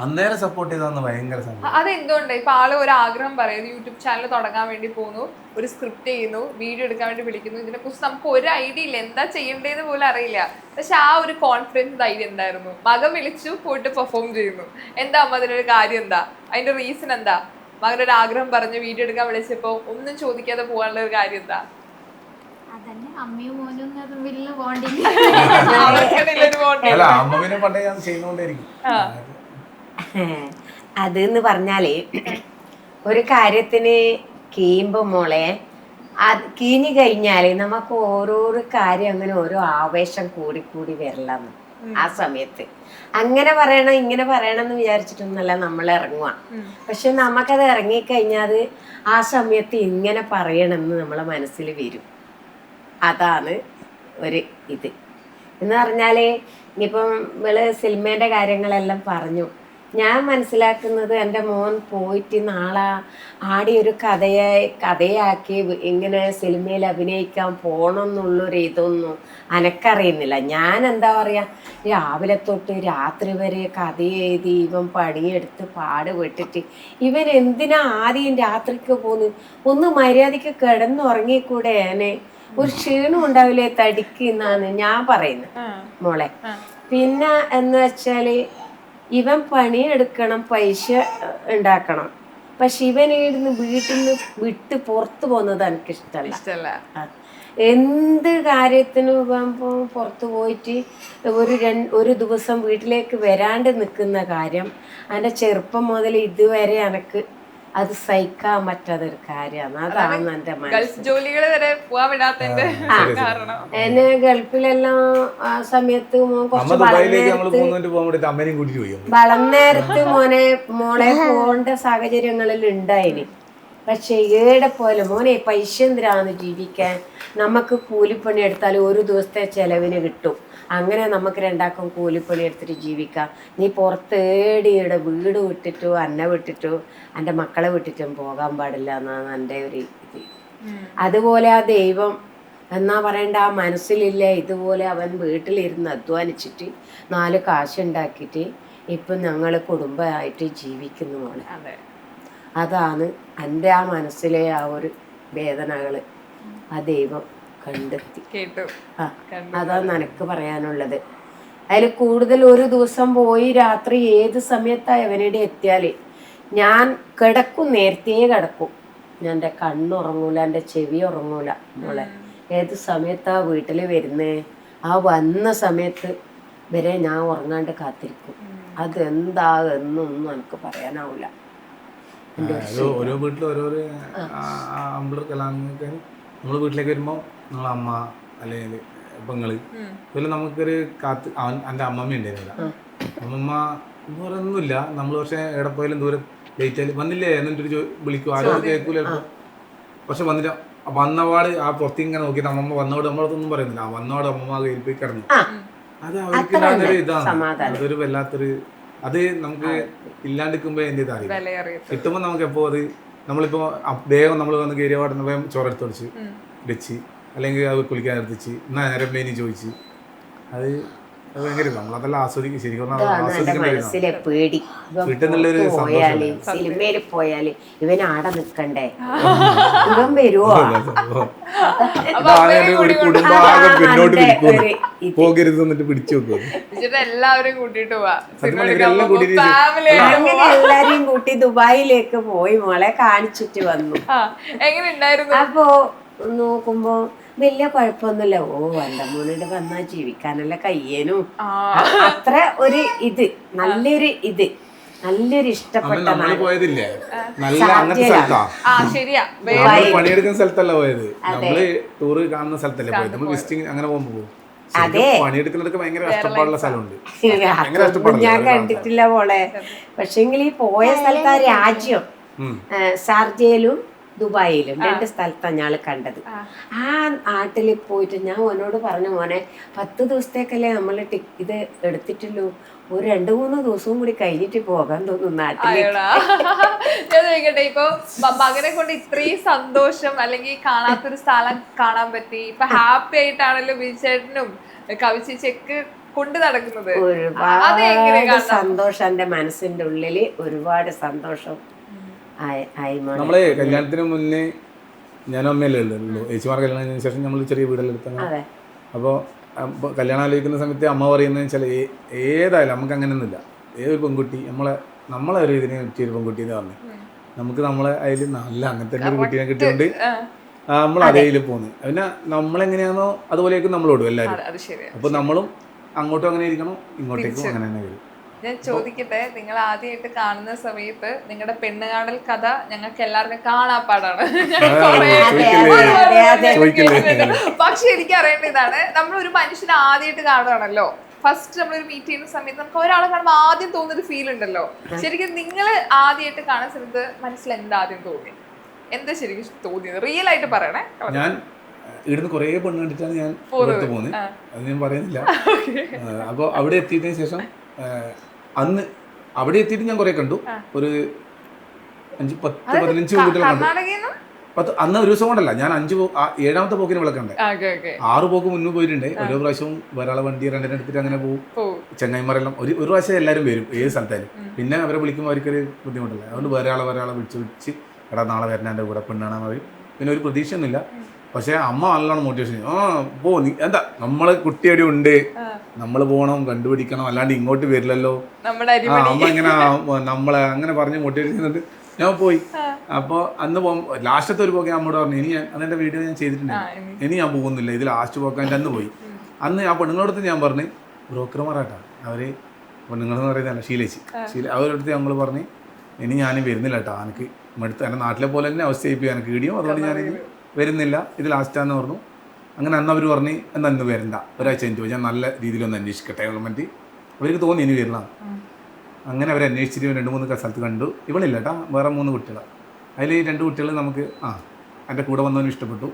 അന്നേരം സപ്പോർട്ട് ചെയ്താന്ന് ഭയങ്കര സംഭവം. അതെന്തുകൊണ്ട് ഇപ്പൊ ആള് ഒരു ആഗ്രഹം പറയുന്നു, യൂട്യൂബ് ചാനൽ തുടങ്ങാൻ വേണ്ടി പോകുന്നു, ഒരു സ്ക്രിപ്റ്റ് ചെയ്യുന്നു, വീഡിയോ എടുക്കാൻ വേണ്ടി വിളിക്കുന്നു, ഇതിനെ കുറിച്ച് നമുക്ക് ഒരു ഐഡിയ ഇല്ല, എന്താ ചെയ്യേണ്ടതെന്ന് പോലും അറിയില്ല. പക്ഷെ ആ ഒരു കോൺഫിഡൻസ് ധൈര്യം എന്തായിരുന്നു? മകൻ വിളിച്ചു, പോയിട്ട് പെർഫോം ചെയ്യുന്നു. എന്താ അമ്മ അതിനൊരു കാര്യം, എന്താ അതിന്റെ റീസൺ എന്താ? മകനൊരു ആഗ്രഹം പറഞ്ഞ് വീഡിയോ എടുക്കാൻ വിളിച്ചപ്പോ ഒന്നും ചോദിക്കാതെ പോകാനുള്ള ഒരു കാര്യം എന്താ? അതന്നെ അമ്മയും മോനും വലിയ ബോണ്ടിങ്. അതെന്ന് പറഞ്ഞാല് ഒരു കാര്യത്തിന് കീയുമ്പോ മോളെ അത് കീഞ്ഞു കഴിഞ്ഞാല് നമുക്ക് ഓരോരോ കാര്യം അങ്ങനെ ഓരോ ആവേശം കൂടി വരലാന്ന്. ആ സമയത്ത് അങ്ങനെ പറയണം ഇങ്ങനെ പറയണം എന്ന് വിചാരിച്ചിട്ടൊന്നല്ല നമ്മൾ ഇറങ്ങുക. പക്ഷെ നമുക്കത് ഇറങ്ങിക്കഴിഞ്ഞാൽ ആ സമയത്ത് ഇങ്ങനെ പറയണമെന്ന് നമ്മളെ മനസ്സിൽ വരും. അതാണ് ഒരു ഇത് എന്ന് പറഞ്ഞാല്. ഇനിയിപ്പം ഇവള് സിനിമേൻ്റെ കാര്യങ്ങളെല്ലാം പറഞ്ഞു. ഞാൻ മനസ്സിലാക്കുന്നത് എൻ്റെ മോൻ പോയിട്ട് നാളെ ആടിയൊരു കഥയാക്കി ഇങ്ങനെ സിനിമയിൽ അഭിനയിക്കാൻ പോകണം എന്നുള്ളൊരു ഇതൊന്നും എനക്കറിയുന്നില്ല. ഞാൻ എന്താ പറയുക, രാവിലെ തൊട്ട് രാത്രി വരെ കഥ എഴുതി ഇവൻ പണിയെടുത്ത് പാടുപെട്ടിട്ട് ഇവൻ എന്തിനാ ആദ്യം രാത്രിക്ക് പോന്ന്? ഒന്ന് മര്യാദയ്ക്ക് കിടന്നുറങ്ങിക്കൂടെ? ഏനെ ഒരു ക്ഷീണം ഉണ്ടാവില്ലേ തടിക്ക് എന്നാണ് ഞാൻ പറയുന്നത് മോളെ. പിന്നെ എന്ന് വെച്ചാല് ഇവൻ പണിയെടുക്കണം, പൈസ ഉണ്ടാക്കണം. പക്ഷെ ഇവനിരുന്ന് വീട്ടിൽ നിന്ന് വിട്ട് പുറത്തു പോകുന്നത് എനിക്കിഷ്ടമല്ല. എന്ത് കാര്യത്തിനും ഇവൻ പുറത്തു പോയിട്ട് ഒരു ദിവസം വീട്ടിലേക്ക് വരാണ്ട് നിൽക്കുന്ന കാര്യം എൻ്റെ ചെറുപ്പം മുതൽ ഇതുവരെ എനിക്ക് അത് സഹിക്കാൻ പറ്റാത്തൊരു കാര്യമാണ്. അതാണ് എൻ്റെ എന്നെ ഗൾഫിലെല്ലാം ആ സമയത്ത് വളർന്നേരത്ത് മോളെ പോകേണ്ട സാഹചര്യങ്ങളിൽ ഉണ്ടായിന്. പക്ഷെ ഏടെ പോലെ മോനെ പൈസ എന്തിനാന്ന് ജീവിക്കാൻ, നമുക്ക് കൂലിപ്പണി എടുത്താൽ ഒരു ദിവസത്തെ ചെലവിന് കിട്ടും. അങ്ങനെ നമുക്ക് രണ്ടാക്കും കൂലിപ്പണി എടുത്തിട്ട് ജീവിക്കാം. നീ പുറത്തേടിയുടെ വീട് വിട്ടിട്ടോ എന്നെ വിട്ടിട്ടോ എൻ്റെ മക്കളെ വിട്ടിട്ടും പോകാൻ പാടില്ല എന്നാണ് എൻ്റെ ഒരു ഇത്. അതുപോലെ ആ ദൈവം എന്നാ പറയണ്ട, ആ മനസ്സിലില്ല ഇതുപോലെ അവൻ വീട്ടിലിരുന്ന് അധ്വാനിച്ചിട്ട് 4 കാശുണ്ടാക്കിയിട്ട് ഇപ്പം ഞങ്ങൾ കുടുംബമായിട്ട് ജീവിക്കുന്നു മോളെ. അതാണ് എൻ്റെ ആ മനസ്സിലെ ആ ഒരു വേദനകൾ ആ ദൈവം കണ്ടെത്തി. ആ, അതാണ് എനിക്ക് പറയാനുള്ളത്. അതിൽ കൂടുതൽ ഒരു ദിവസം പോയി രാത്രി ഏത് സമയത്താണ് അവരുടെ എത്തിയാൽ ഞാൻ കിടക്കും, നേരത്തെ കിടക്കും. ഞാൻ എൻ്റെ കണ്ണുറങ്ങൂല, എൻ്റെ ചെവി ഉറങ്ങൂല മോളെ. ഏത് സമയത്താ വീട്ടിൽ വരുന്നേ, ആ വന്ന സമയത്ത് വരെ ഞാൻ ഉറങ്ങാണ്ട് കാത്തിരിക്കും. അതെന്താ എന്നൊന്നും എനിക്ക് പറയാനാവില്ല. ഓരോ വീട്ടിലും ഓരോരോ അമ്പളർ കലാങ്ങൾക്ക് നമ്മൾ വീട്ടിലേക്ക് വരുമ്പോൾ നമ്മളെ അമ്മ അല്ലെങ്കിൽ പെങ്ങള് ഇതുപോലെ നമുക്കൊരു കാത്ത് എൻ്റെ അമ്മമ്മ ഉണ്ടായിരുന്നില്ല. അമ്മമ്മ എന്ന് പറയുന്നില്ല, നമ്മൾ പക്ഷേ എവിടെ പോയാലും ദൂരം ലേറ്റ് ആയാലും വന്നില്ലേ എന്നിട്ടൊരു വിളിക്കും, ആരും കേൾക്കൂല ചിലപ്പോൾ. പക്ഷെ വന്നിട്ട് വന്നപാട് ആ പുറത്തേക്ക് ഇങ്ങനെ നോക്കിയിട്ട് അമ്മമ്മ വന്നോട് നമ്മളതൊന്നും പറയുന്നില്ല, ആ വന്നോട് അമ്മമ്മ കയ്യിൽ പോയി കിടന്നു. അത് അവർക്ക് ഉണ്ടാകുന്നൊരു ഇതാണ്, അതൊരു വല്ലാത്തൊരു, അത് നമുക്ക് ഇല്ലാണ്ടിരിക്കുമ്പോ എന്ത് അറിയാം. കിട്ടുമ്പോൾ നമുക്ക് എപ്പോ അത് നമ്മളിപ്പോ വേഗം നമ്മൾ വന്ന് കയറിയ പാടുന്ന വേഗം ചോറെടുത്ത് വെച്ച് വെച്ച് അല്ലെങ്കിൽ അത് കുളിക്കാൻ എടുത്തിച്ച് എന്നാ നേരം മേനി ചോദിച്ച് അത് ഭയങ്കര നമ്മളതെല്ലാം ആസ്വദിക്കും. ശരിക്കും മനസ്സിലെ പേടി പോയാല് സിനിമയിൽ പോയാല് ഇവൻ ആടെ നിക്കണ്ടേ, ഇവൻ വരുവോ, ഒരു കുടുംബാകെ പിന്നോട്ട് പോകരുത് എന്നിട്ട് പിടിച്ചു വെക്കും. എല്ലാവരും കൂട്ടിട്ട് പോവാ. അങ്ങനെ എല്ലാരെയും കൂട്ടി ദുബായിലേക്ക് പോയി മോളെ കാണിച്ചിട്ട് വന്നു. എങ്ങനെ ഉണ്ടായിരുന്നു? അപ്പോ നോക്കുമ്പോ വലിയ കുഴപ്പമൊന്നുമില്ല. ഓ എൻ്റെ മോനോട് വന്നാ ജീവിക്കാനല്ല കയ്യേനും, അത്ര ഒരു ഇത് നല്ലൊരു ഇത് നല്ലൊരു ഇഷ്ടപ്പെട്ട പണിയെടുക്കുന്ന സ്ഥലത്തല്ല പോയത്, നമ്മള് ടൂറ് കാണുന്ന സ്ഥലത്തല്ലേ പോയത്. നമ്മൾ വിസിറ്റിംഗ് അങ്ങനെ പോകുമ്പോ പണിയെടുക്കുന്നതൊക്കെ ഭയങ്കര കഷ്ടപ്പാടുള്ള സ്ഥലമുണ്ട്. ഞാൻ കണ്ടിട്ടില്ല മോളെ. പക്ഷെങ്കിൽ ഈ പോയ സ്ഥലത്ത് ആ രാജ്യം ഷാർജയിലും ദുബായിലും 2 സ്ഥലത്താണ് ഞാൻ കണ്ടത്. ആ നാട്ടിൽ പോയിട്ട് ഞാൻ ഓനോട് പറഞ്ഞു, മോനെ 10 ദിവസത്തേക്കല്ലേ നമ്മൾ ഇത് എടുത്തിട്ടുള്ളൂ, ഒരു 2-3 ദിവസവും കൂടി കഴിഞ്ഞിട്ട് പോകാൻ തോന്നുന്നു നാട്ടിലേക്ക്. ഞാൻ ചോദിക്കട്ടെ, ഇപ്പൊ മകനെ കൊണ്ട് ഇത്രയും സന്തോഷം അല്ലെങ്കിൽ കാണാത്തൊരു സ്ഥലം കാണാൻ പറ്റി, ഇപ്പൊ ഹാപ്പി ആയിട്ടാണല്ലോ ബിജുചേട്ടനും കവിച്ചേച്ചിയൊക്കെ കൊണ്ട് നടക്കുന്നത്. ഒരുപാട് സന്തോഷം എൻ്റെ മനസ്സിന്റെ ഉള്ളില്, ഒരുപാട് സന്തോഷം. നമ്മളെ കല്യാണത്തിന് മുന്നേ ഞാനും അമ്മയല്ലേ ഉള്ളൂ, ചേച്ചിമാർ കല്യാണം കഴിഞ്ഞതിന് ശേഷം നമ്മൾ ചെറിയ വീടെല്ലാം എടുത്ത. അപ്പോൾ കല്യാണം ആലോചിക്കുന്ന സമയത്ത് അമ്മ പറയുന്നത് വെച്ചാൽ ഏതായാലും നമുക്ക് അങ്ങനെയൊന്നുമില്ല, ഏതൊരു പെൺകുട്ടി നമ്മളെ ഒരു ഇതിനെ പറ്റിയൊരു പെൺകുട്ടി എന്ന് പറഞ്ഞു നമുക്ക് നമ്മളെ അതിൽ നല്ല അങ്ങനത്തെ ഒരു കുട്ടീനെ കിട്ടിയോണ്ട് നമ്മൾ അതേയിൽ പോകുന്നത്. പിന്നെ നമ്മളെങ്ങനെയാണോ അതുപോലെയൊക്കെ നമ്മളോടും എല്ലാവരും. അപ്പോൾ നമ്മളും അങ്ങോട്ടും അങ്ങനെ ഇരിക്കണം, ഇങ്ങോട്ടേക്കും അങ്ങനെ തന്നെ വരും. ഞാൻ ചോദിക്കട്ടെ, നിങ്ങൾ ആദ്യമായിട്ട് കാണുന്ന സമയത്ത് നിങ്ങളുടെ പെണ്ണുകാണൽ കഥ ഞങ്ങൾക്ക് എല്ലാവർക്കും കാണാപ്പാടാണ്. പക്ഷെ എനിക്ക് അറിയേണ്ട ഇതാണ്, നമ്മളൊരു മനുഷ്യനെ ആദ്യമായിട്ട് കാണുകയാണല്ലോ, ഫസ്റ്റ് നമ്മളൊരു മീറ്റ് ചെയ്യുന്ന സമയത്ത് നമുക്ക് ഒരാളെ കാണുമ്പോൾ ആദ്യം തോന്നുന്നൊരു ഫീൽ ഉണ്ടല്ലോ. ശരിക്കും നിങ്ങൾ ആദ്യമായിട്ട് കാണുന്ന സമയത്ത് മനസ്സിൽ എന്താ ആദ്യം തോന്നി, എന്താ ശരിക്കും തോന്നിയത്? റിയൽ ആയിട്ട് പറയണേ. ഞാൻ ഇവിടുന്ന് കുറേ പെണ്ണ് കണ്ടിട്ടാണ് ഞാൻ പുറത്ത് പോകുന്നത്, അത് ഞാൻ പറയുന്നില്ല. അപ്പോൾ അവിടെ എത്തിയതിനു ശേഷം അന്ന് അവിടെ എത്തിയിട്ട് ഞാൻ കുറെ കണ്ടു, ഒരു 5-10-15 കുട്ടികൾ കണ്ടു. അന്ന് ഒരു ദിവസം കൊണ്ടല്ല, ഞാൻ 7ാമത്തെ പോക്കിന് വിളക്കണ്ടേ, 6 പോക്ക് മുന്നേ പോയിട്ടുണ്ട്. ഓരോ പ്രാവശ്യവും ഒരാളെ വണ്ടി രണ്ടിനെടുത്തിട്ട് അങ്ങനെ പോകും. ചെങ്ങായിമാരെല്ലാം ഒരു പ്രാവശ്യം എല്ലാവരും വരും ഏത് സ്ഥലത്തായാലും. പിന്നെ അവരെ വിളിക്കുമ്പോൾ അവർക്കൊരു ബുദ്ധിമുട്ടല്ല, അതുകൊണ്ട് വേറെ ആളെ വിളിച്ച് എടാ നാളെ വരണ എൻ്റെ കൂടെ പെണ്ണാണ് പറയും. പിന്നെ ഒരു പ്രതീക്ഷയൊന്നുമില്ല. പക്ഷെ അമ്മ നല്ലോണം മോട്ടിവേഷൻ, പോ നീ എന്താ നമ്മള് കുട്ടിയടി ഉണ്ട്, നമ്മൾ പോകണം കണ്ടുപിടിക്കണം, അല്ലാണ്ട് ഇങ്ങോട്ട് വരില്ലല്ലോ. അമ്മ ഇങ്ങനെ നമ്മളെ അങ്ങനെ പറഞ്ഞ് മോട്ടിവേറ്റ് ചെയ്യുന്നുണ്ട്. ഞാൻ പോയി. അപ്പോൾ അന്ന് ലാസ്റ്റത്തെ ഒരു പോക്ക് അമ്മയോട് പറഞ്ഞു, ഇനി അതെൻ്റെ വീഡിയോ ഞാൻ ചെയ്തിട്ടുണ്ട്, ഇനി ഞാൻ പോകുന്നില്ല, ഇത് ലാസ്റ്റ് പോക്കാൻ എൻ്റെ അന്ന് പോയി. അന്ന് ആ പെണ്ണുങ്ങളടുത്ത് ഞാൻ പറഞ്ഞ് ബ്രോക്കർമാരായിട്ടാണ് അവർ, പെണ്ണുങ്ങളെന്ന് പറയുന്നതല്ല ശീല അവരടുത്ത് ഞങ്ങൾ പറഞ്ഞ് ഇനി ഞാനും വരുന്നില്ല കേട്ടോ, എനിക്ക് മടുത്ത് എൻ്റെ നാട്ടിലെ പോലെ തന്നെ അവസ്ഥയായിപ്പോയി എനിക്ക് വീഡിയോ, അതുകൊണ്ട് ഞാനിത് വരുന്നില്ല, ഇത് ലാസ്റ്റാന്ന് പറഞ്ഞു. അങ്ങനെ അന്ന് അവർ പറഞ്ഞ് എന്നാൽ ഇന്ന് വരണ്ട, ഒരാഴ്ച കഴിഞ്ഞ് ഞാൻ നല്ല രീതിയിലൊന്ന് അന്വേഷിക്കട്ടെ ഗവൺമെൻറ്. അവർക്ക് തോന്നി ഇനി വരണം. അങ്ങനെ അവർ അന്വേഷിച്ചിട്ട് 2-3 സ്ഥലത്ത് കണ്ടു. ഇവളില്ല കേട്ടോ, വേറെ 3 കുട്ടികളാണ്. അതിൽ 2 കുട്ടികൾ നമുക്ക് എൻ്റെ കൂടെ വന്നവനും ഇഷ്ടപ്പെട്ടു.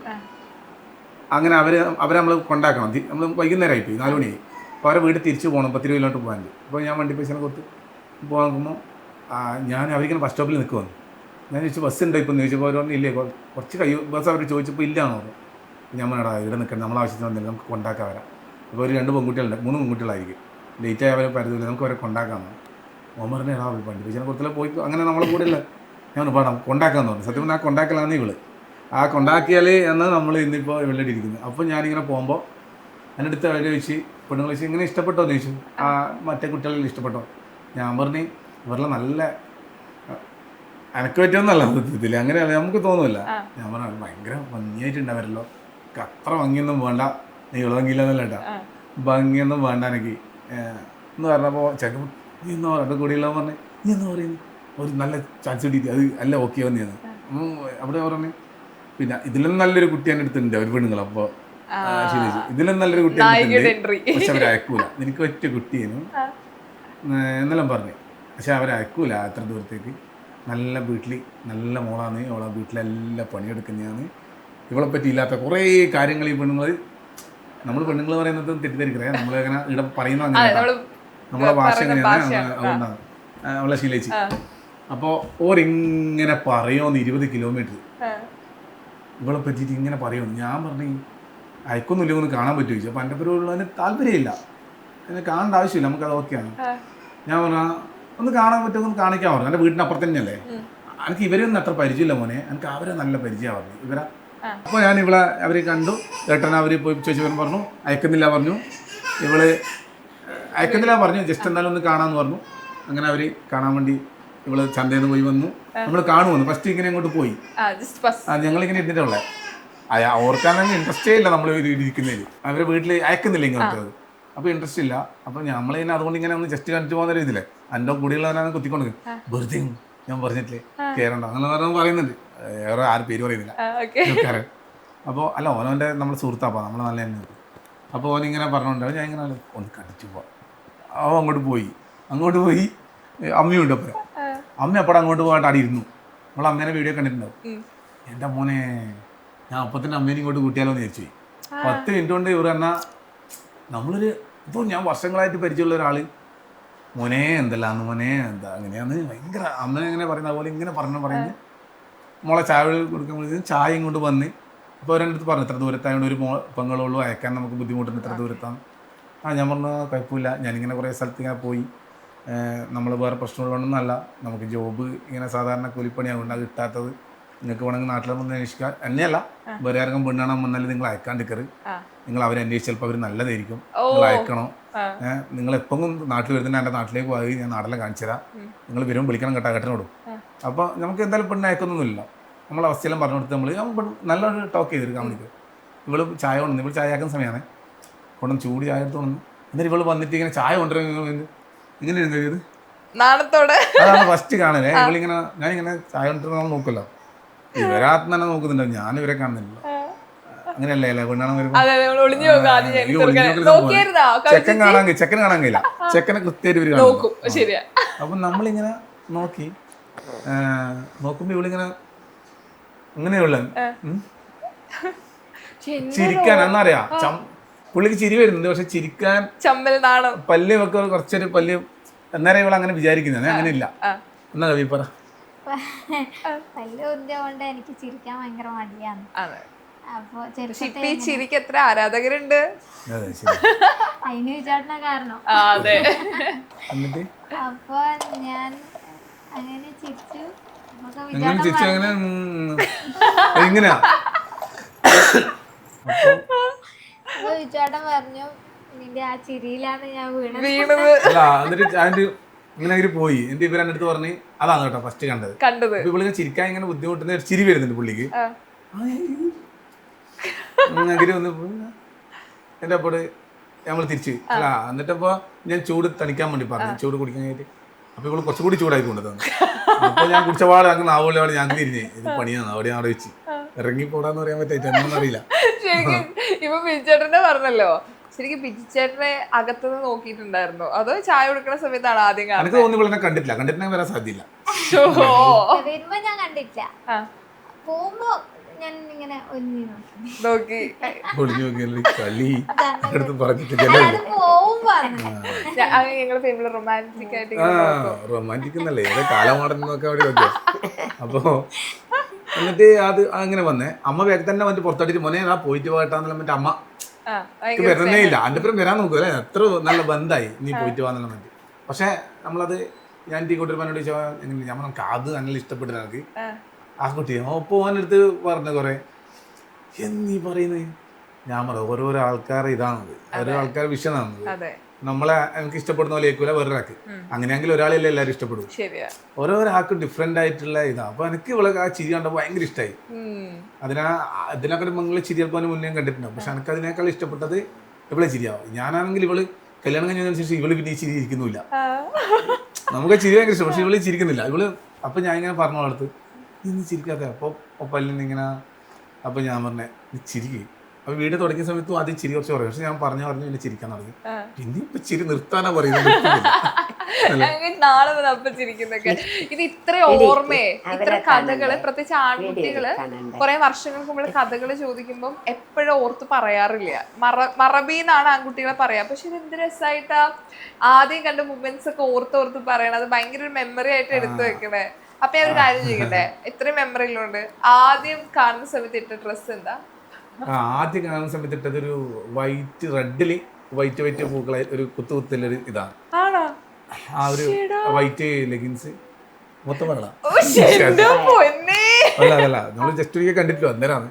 അങ്ങനെ അവരെ നമ്മൾ കൊണ്ടാക്കണം, നമ്മൾ വൈകുന്നേരമായി പോയി, 4 മണിയായി. അപ്പോൾ അവരെ വീട് തിരിച്ചു പോകണം, 10 കിലോമീറ്റർ പോകാൻ. അപ്പോൾ ഞാൻ വണ്ടി പൈസ കൊടുത്ത് പോകുമ്പോൾ ഞാൻ അവർക്കിങ്ങനെ ബസ് സ്റ്റോപ്പിൽ നിൽക്കുവാണ്. ഞാൻ ചോദിച്ചു ബസ് ഉണ്ടോ ഇപ്പം എന്ന് ചോദിച്ചപ്പോൾ അവർ പറഞ്ഞു ഇല്ലേ, കുറച്ച് ബസ് അവർ ചോദിച്ചപ്പോൾ ഇല്ലാന്ന് പറഞ്ഞു. ഞാൻ പറഞ്ഞാ ഇവിടെ നിൽക്കണം, നമ്മളെ ആവശ്യത്തിന് വന്നില്ല, നമുക്ക് കൊണ്ടാക്കാൻ വരാം. അപ്പോൾ ഒരു 2 പെൺകുട്ടികളുണ്ട്, 3 പെൺകുട്ടികളായിരിക്കും. ലേറ്റായി അവരെ പരിധിയില്ല, നമുക്ക് അവരെ കൊണ്ടാക്കാമെന്ന്. ഓൻ പറഞ്ഞ പഠിപ്പിച്ചാൽ കൊടുത്തില്ല പോയി, അങ്ങനെ നമ്മളെ കൂടെ ഇല്ല. ഞാൻ പാടാം കൊണ്ടാക്കാമെന്ന് പറഞ്ഞു. സത്യം പറഞ്ഞാൽ ആ കൊണ്ടാക്കലാണ് ഇവള്. ആ കൊണ്ടാക്കിയാൽ എന്നാൽ നമ്മൾ ഇന്നിപ്പോൾ ഇവിടെ ഇരിക്കുന്നത്. അപ്പോൾ ഞാനിങ്ങനെ പോകുമ്പോൾ എൻ്റെ അടുത്ത് അവർ ചോദിച്ച്, പെണ്ണുങ്ങൾ ചോദിച്ചു ഇങ്ങനെ ഇഷ്ടപ്പെട്ടോ എന്ന് ചോദിച്ചു. ആ മറ്റേ കുട്ടികളിൽ ഇഷ്ടപ്പെട്ടോ? ഞാൻ പറഞ്ഞു ഇവരുടെ നല്ല എനക്ക് പറ്റുമെന്നല്ല സത്യത്തിൽ, അങ്ങനെയല്ല നമുക്ക് തോന്നുന്നില്ല. ഞാൻ പറഞ്ഞു ഭയങ്കര ഭംഗിയായിട്ടുണ്ടാവരല്ലോ, അത്ര ഭംഗിയൊന്നും വേണ്ട, നീ ഇളവെങ്കിലെന്നല്ല കേട്ടോ, ഭംഗിയൊന്നും വേണ്ട എനിക്ക് എന്ന് പറഞ്ഞപ്പോൾ ചെക്കൻ നീ എന്നാ പറയുക കൂടിയുള്ള പറഞ്ഞു, നീ എന്നാ പറയുന്നു ഒരു നല്ല ചാൻസ് കിട്ടിയിട്ട് അത് അല്ല ഓക്കെ വന്നിരുന്നു. അവിടെ പറഞ്ഞു പിന്നെ ഇതിലും നല്ലൊരു കുട്ടി എൻ്റെ അടുത്തുണ്ട് അവർ പെണ്ണുങ്ങൾ. അപ്പോൾ ശരി ഇതിലും നല്ലൊരു കുട്ടി പക്ഷെ അവരയക്കൂല, നിനക്ക് പറ്റിയ കുട്ടിയേനും എന്നെല്ലാം പറഞ്ഞു. പക്ഷെ അവരയക്കൂല അത്ര ദൂരത്തേക്ക്. നല്ല വീട്ടിൽ നല്ല മോളാണ്, അവളെ വീട്ടിലെല്ലാം പണിയെടുക്കുന്നതാണ്. ഇവളെ പറ്റി ഇല്ലാത്ത കുറേ കാര്യങ്ങൾ ഈ പെണ്ണുങ്ങൾ, നമ്മൾ പെണ്ണുങ്ങൾ പറയുന്നത് തെറ്റിദ്ധരിക്കറേ, നമ്മളിങ്ങനെ ഇവിടെ പറയുന്നത് അങ്ങനെ നമ്മളെ ഭാഷ എങ്ങനെയാണ് അതുകൊണ്ടാണ് അവളെ ശീലിച്ച്. അപ്പോൾ ഓരിങ്ങനെ പറയുമെന്ന് 20 കിലോമീറ്റർ ഇവളെ പറ്റിയിട്ട് ഇങ്ങനെ പറയുമെന്ന്. ഞാൻ പറഞ്ഞു അയക്കൊന്നുമില്ല, ഒന്ന് കാണാൻ പറ്റുമോ ചോദിച്ചു. അപ്പോൾ എൻ്റെ പേരുള്ളതിന് താല്പര്യമില്ല, എന്നെ കാണേണ്ട ആവശ്യമില്ല, നമുക്കത് ഓക്കെയാണ്. ഞാൻ പറഞ്ഞാൽ ഒന്ന് കാണാൻ പറ്റുമോ ഒന്ന് കാണിക്കാൻ പറഞ്ഞു. എൻ്റെ വീടിനപ്പുറത്ത് തന്നെയല്ലേ. എനിക്ക് ഇവരൊന്നും അത്ര പരിചയമില്ല മോനെ, എനിക്ക് അവരെ നല്ല പരിചയമാണ് പറഞ്ഞു ഇവരാ. അപ്പോൾ ഞാൻ ഇവളെ അവരെ കണ്ടു, ഏട്ടൻ അവർ പോയി ചോദിച്ചവൻ പറഞ്ഞു അയക്കുന്നില്ല പറഞ്ഞു, ഇവള് അയക്കുന്നില്ല പറഞ്ഞു, ജസ്റ്റ് എന്തായാലും ഒന്ന് കാണാമെന്ന് പറഞ്ഞു. അങ്ങനെ അവർ കാണാൻ വേണ്ടി ഇവള് ചന്തയിൽ നിന്ന് പോയി വന്നു, നമ്മൾ കാണുമെന്ന്. ഫസ്റ്റ് ഇങ്ങനെ അങ്ങോട്ട് പോയി, ഞങ്ങളിങ്ങനെ ഇരുന്നിട്ടുള്ളത് ഓർക്കാണെങ്കിൽ ഇൻട്രസ്റ്റേ ഇല്ല നമ്മൾ ഇരിക്കുന്നതിൽ. അവരെ വീട്ടിൽ അയക്കുന്നില്ല ഇങ്ങോട്ട്, അപ്പോൾ ഇൻട്രസ്റ്റ് ഇല്ല. അപ്പോൾ നമ്മളിങ്ങനെ അതുകൊണ്ട് ഇങ്ങനെ ഒന്ന് ജസ്റ്റ് കണ്ടിട്ട് പോകുന്ന രീതിയില്ലേ, എൻ്റെ കൂടെയുള്ളവരാണ് കുത്തിക്കൊണ്ട് വെറുതെ ഞാൻ പറഞ്ഞിട്ടില്ലേ കയറണ്ട അങ്ങനെ പറയുന്നുണ്ട്. വേറെ ആരും പേര് പറയുന്നില്ല. അപ്പോൾ അല്ല ഓനോൻ്റെ നമ്മൾ സുഹൃത്താപ്പാ, നമ്മൾ നല്ല തന്നെ. അപ്പോൾ ഓനിങ്ങനെ പറഞ്ഞുകൊണ്ടാവും, ഞാൻ ഇങ്ങനെ ഒന്ന് കണ്ടിച്ചു പോവാം. അവൻ അങ്ങോട്ട് പോയി അമ്മയുണ്ട്. അപ്പുറം അമ്മ അപ്പോഴും അങ്ങോട്ട് പോകാണ്ട് അവിടെ ഇരുന്നു. നമ്മൾ അമ്മേനെ വീഡിയോ കണ്ടിട്ടുണ്ടാവും. എൻ്റെ മോനെ ഞാൻ അപ്പം തന്നെ അമ്മേനെ ഇങ്ങോട്ട് കൂട്ടിയാലോ എന്ന് വിചാരിച്ചു. 10 മിനിറ്റ് കൊണ്ട് ഇവർ എന്നാൽ നമ്മളൊരു ഇപ്പോൾ ഞാൻ വർഷങ്ങളായിട്ട് പരിചയമുള്ള ഒരാൾ മോനെ എന്തെല്ലാന്ന് മോനെ എന്താ അങ്ങനെയാന്ന് ഭയങ്കര അമ്മ എങ്ങനെ പറയുന്ന അതുപോലെ ഇങ്ങനെ പറയുന്നത് മോളെ ചായ കൊടുക്കുമ്പോഴത്തേക്കും ചായ ഇങ്ങോട്ട് വന്ന്. അപ്പോൾ അവരെൻ്റെ അടുത്ത് പറഞ്ഞു ഇത്ര ദൂരത്തായതുകൊണ്ട് ഒരു പെങ്ങളുള്ളൂ, അയക്കാൻ നമുക്ക് ബുദ്ധിമുട്ടുണ്ട്, ഇത്ര ദൂരത്താണ്. ഞാൻ പറഞ്ഞു കുഴപ്പമില്ല, ഞാനിങ്ങനെ കുറേ സ്ഥലത്ത് ഇങ്ങനെ പോയി, നമ്മൾ വേറെ പ്രശ്നമുള്ളതൊന്നുമല്ല, നമുക്ക് ജോബ് ഇങ്ങനെ സാധാരണ കൂലിപ്പണിയാകൊണ്ട് അത് കിട്ടാത്തത്, നിങ്ങൾക്ക് വേണമെങ്കിൽ നാട്ടിൽ വന്ന് അന്വേഷിക്കാൻ എന്നെയല്ല വേറെ ആർക്കും പെണ്ണാണാൻ വന്നാലും നിങ്ങൾ അയക്കാണ്ടിക്കറ്, നിങ്ങൾ അവരെ അന്വേഷിച്ച് ചിലപ്പോൾ അവർ നല്ലതായിരിക്കും, നിങ്ങൾ അയക്കണോ, നിങ്ങൾ എപ്പോഴും നാട്ടിൽ വരുന്ന എൻ്റെ നാട്ടിലേക്ക് പോയി ഞാൻ നാട്ടിലെ കാണിച്ചു തരാം, നിങ്ങൾ വരുമ്പോൾ വിളിക്കണം കേട്ടോ കേട്ടനോടും. അപ്പോൾ നമുക്ക് എന്തായാലും പെണ്ണ് അയക്കൊന്നുമില്ല, നമ്മളെ അവസ്ഥയെല്ലാം പറഞ്ഞു കൊടുത്ത് നമ്മൾ നല്ലൊരു ടോക്ക് ചെയ്തിട്ട് കാണിക്കും. ഇവള് ചായ കൊണ്ടുവന്നു, ഇവള് ചായ ആക്കുന്ന സമയമാണ്, കൊണ്ടുവന്ന് ചൂട് ചായ എടുത്ത് കൊണ്ടുവന്നു. എന്നിട്ട് ഇവള് വന്നിട്ട് ഇങ്ങനെ ചായ കൊണ്ടുവരുന്നത് ഇങ്ങനെ ഇത് നാണത്തോടെ അതാണ് ഫസ്റ്റ് കാണലേ. ഇവളിങ്ങനെ ഞാനിങ്ങനെ ചായ കൊണ്ടിരുന്ന നോക്കല്ലോ, ഇവരാത്മ തന്നെ നോക്കുന്നുണ്ടോ, ഞാൻ ഇവരെ കാണുന്നില്ല. അങ്ങനെയല്ലേ അല്ലേ പെണ്ണാണ് ചെക്കൻ കാണാൻ കഴിയില്ല, ചെക്കനെ കൃത്യമായിട്ട് ഇവര് കാണും. അപ്പൊ നമ്മളിങ്ങനെ നോക്കുമ്പോ ഇവളിങ്ങനെ അങ്ങനെയുള്ള ചിരിക്കാൻ എന്നറിയാ പുള്ളിക്ക് ചിരി വരുന്നുണ്ട്, പക്ഷെ ചിരിക്കാൻ പല്ല് വെക്ക കുറച്ചൊരു പല്ല് എന്നേരം ഇവള് അങ്ങനെ വിചാരിക്കുന്നത് അങ്ങനെ ഇല്ല. എന്നാ കവി പറ. പല്ല് ഉദ്യോഗം എനിക്ക് ചിരിക്കാൻ ഭയങ്കര മടിയാണ്. അപ്പൊ ചിരിക്ക് എത്ര ആരാധകരുണ്ട്, അതിന് വിചാരണ കാരണം. അപ്പൊ ഞാൻ അങ്ങനെ ചിരിച്ചു. ചേട്ടൻ പറഞ്ഞു നിന്റെ ആ ചിരിയിലാണ് ഞാൻ വീണത്. ഇങ്ങനെ പോയി എന്റെ ഇവരെ അടുത്ത് പറഞ്ഞ് അതാണ് കേട്ടോ ഫസ്റ്റ് കണ്ടത്. ഇവളിങ്ങനെ ചിരിക്കാൻ ഇങ്ങനെ ബുദ്ധിമുട്ടുന്ന ഒരു ചിരി വരുന്നുണ്ട് പുള്ളിക്ക്. അങ്ങനെ ഒന്ന് എന്റെ അപ്പോട് നമ്മൾ തിരിച്ച് അല്ല എന്നിട്ടപ്പോ ഞാൻ ചൂട് തണിക്കാൻ വേണ്ടി പറഞ്ഞു, ചൂട് കുടിക്കാനായിട്ട്. അപ്പൊ ഇവള് കുറച്ചുകൂടി ചൂടായി കൊണ്ടുതന്നു. അപ്പൊ ഞാൻ കുടിച്ചപാട് അങ്ങനെ ആവുള്ള ഞാൻ തിരിഞ്ഞ് ഇത് പണിയാണ് അവിടെ അവിടെ വെച്ച് ഇറങ്ങിപ്പോടാന്ന് പറയാൻ പറ്റായിട്ട് എന്നറിയില്ല. ഇപ്പൊ ബിജുചേട്ടനെ പറഞ്ഞല്ലോ, ശരിക്കും ബിജുചേട്ടനെ അകത്തുനിന്ന് നോക്കിയിട്ടുണ്ടായിരുന്നു അതോ ചായ കൊടുക്കുന്ന സമയത്താണ് ആദ്യം കാണുന്നത്? എനിക്ക് തോന്നി ഇവളെ കണ്ടിട്ടില്ല വരാൻ സാധ്യത വരുമ്പോ ഞാൻ കണ്ടിട്ടില്ല, പോകുമ്പോ ഞാൻ ഇങ്ങനെ നോക്കി ഞങ്ങള് ഫാമിലി റൊമാൻറ്റിക് ആയിട്ട് റൊമാൻറ്റിക് എന്നല്ലേ കാലമാടനൊക്കെ അവിടെ നോക്കിയ. അപ്പൊ എന്നിട്ട് അത് അങ്ങനെ വന്നേ അമ്മ വേഗം തന്നെ വന്നിട്ട് പുറത്തോട്ടിട്ട് മോനെ ആ പോയിട്ട് പോകട്ടാന്നുള്ള മറ്റേ അമ്മ വരുന്നേ ഇല്ല എൻ്റെ പേരും വരാൻ നോക്കുക അല്ലേ എത്ര നല്ല ബന്ധമായി നീ പോയിട്ട് പോകാന്നുള്ള മറ്റേ പക്ഷെ നമ്മളത് ഞാൻ ടീ കൊണ്ടിരുന്നോട് ചോദിച്ചാൽ ഞാൻ നമുക്ക് അത് നല്ല ഇഷ്ടപ്പെട്ടു എനിക്ക് ആ കുട്ടി പോകാനെടുത്ത് പറഞ്ഞ കുറെ എന്നീ പറയുന്നത് ഞാൻ പറയാം ഓരോരോ ആൾക്കാരെ ഇതാണത് ഓരോ ആൾക്കാരെ വിഷയമാണത് നമ്മളെ എനിക്ക് ഇഷ്ടപ്പെടുന്ന പോലെ ആയിരിക്കില്ല വേറൊരാൾക്ക് അങ്ങനെയെങ്കിൽ ഒരാളെല്ലാം എല്ലാവരും ഇഷ്ടപ്പെടും ഓരോരാൾക്ക് ഡിഫറെന്റ് ആയിട്ടുള്ള ഇതാണ് അപ്പൊ എനിക്ക് ഇവളെ ആ ചിരി കണ്ടപ്പോൾ ഭയങ്കര ഇഷ്ടമായി അതിനൊക്കെ മംഗള ചിരി ചിലപ്പോൾ മുന്നേ കണ്ടിട്ടുണ്ടാവും പക്ഷെ എനിക്ക് അതിനേക്കാൾ ഇഷ്ടപ്പെട്ടത് ഇവളെ ചിരിയാവും ഞാനാണെങ്കിൽ ഇവള് കല്യാണം കഴിഞ്ഞതിനനുസരിച്ച് ഇവള് പിന്നെ ഈ ചിരി ഇരിക്കുന്നില്ല നമുക്ക് ചിരി ഭയങ്കര ഇഷ്ടം പക്ഷെ ഇവള് ചിരിക്കുന്നില്ല ഇവള് അപ്പൊ ഞാൻ ഇങ്ങനെ പറഞ്ഞോളടുത്ത് നീ ചിരിക്കാത്ത അപ്പൊ പല്ലിന് ഇങ്ങനെ അപ്പൊ ഞാൻ പറഞ്ഞേ നീ ചിരിക്കും അപ്പൊ വീട് തുടങ്ങിയ സമയത്തും ആദ്യം ചിരി കുറച്ച് പറയും പക്ഷെ ഞാൻ പറഞ്ഞു പിന്നെ ചിരിക്കാൻ തുടങ്ങി പിന്നെ ഇപ്പൊ ചിരി നിർത്താനാ പറയുന്നത് ഇത് ഇത്ര ഓർമ്മയെ ഇത്ര കഥകള് പ്രത്യേകിച്ച് ആൺകുട്ടികള് കുറെ വർഷങ്ങൾക്ക് മുമ്പ് കഥകള് ചോദിക്കുമ്പോൾ എപ്പോഴും ഓർത്ത് പറയാറില്ല മറബീന്നാണ് ആൺകുട്ടികളെ പറയാ പക്ഷെ ഇത് എന്ത് രസമായിട്ടാ ആദ്യം കണ്ട മൊമെന്റ്സ് ഒക്കെ ഓർത്ത് പറയണത് ഭയങ്കര ഒരു മെമ്മറി ആയിട്ട് എടുത്തു വെക്കണേ അപ്പൊ ഞാൻ ഒരു കാര്യം ചെയ്യട്ടെ ഇത്രയും മെമ്മറിയിലുണ്ട് ആദ്യം കാണുന്ന സമയത്ത് ഇട്ട ഡ്രസ്സ് എന്താ ആദ്യം കാണുന്ന സമയത്ത് ഇട്ടത് ഒരു വൈറ്റ് റെഡില് വൈറ്റ് പൂക്കളെ ഒരു കുത്തുകുത്തലൊരു ഇതാണ് ആ ഒരു വൈറ്റ് ലെഗിൻസ് മൊത്തം വെള്ള അല്ല നമ്മള് ജസ്റ്റ് ഒരിക്കൽ കണ്ടിട്ടില്ല അന്നേരമാണ്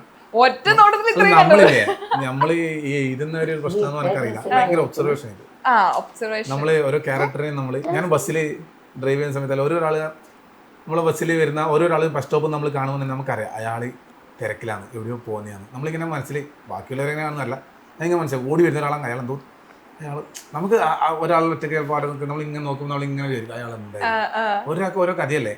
നമ്മളില്ലേ നമ്മള് ഈ എഴുതുന്ന ഒരു പ്രശ്നം നമുക്കറിയില്ല ഭയങ്കര ഒബ്സർവേഷൻ ആയിട്ട് നമ്മള് ഓരോ ക്യാരക്ടറിനെ ഞാൻ ബസ്സിൽ ഡ്രൈവ് ചെയ്യുന്ന സമയത്ത് ഓരോരാള് നമ്മളെ ബസ്സിൽ വരുന്ന ഓരോരാൾ ബസ് സ്റ്റോപ്പ് നമ്മൾ കാണുമ്പോൾ നമുക്കറിയാം അയാൾ തിരക്കിലാണ് എവിടെയോ പോകുന്നതാണ് നമ്മളിങ്ങനെ മനസ്സിൽ ബാക്കിയുള്ളവരെങ്ങനെയാണെന്നല്ല അതിങ്ങനെ മനസ്സിലായി ഓടി വരുന്ന ഒരാളാണ് അയാൾ എന്തോ അയാൾ നമുക്ക് ഒരാളുടെ ഒറ്റയ്ക്ക് പാടും നമ്മളിങ്ങനെ നോക്കുമ്പോൾ നമ്മളിങ്ങനെ വരും അയാളെന്തായാലും ഒരാൾക്ക് ഓരോ കഥയല്ലേ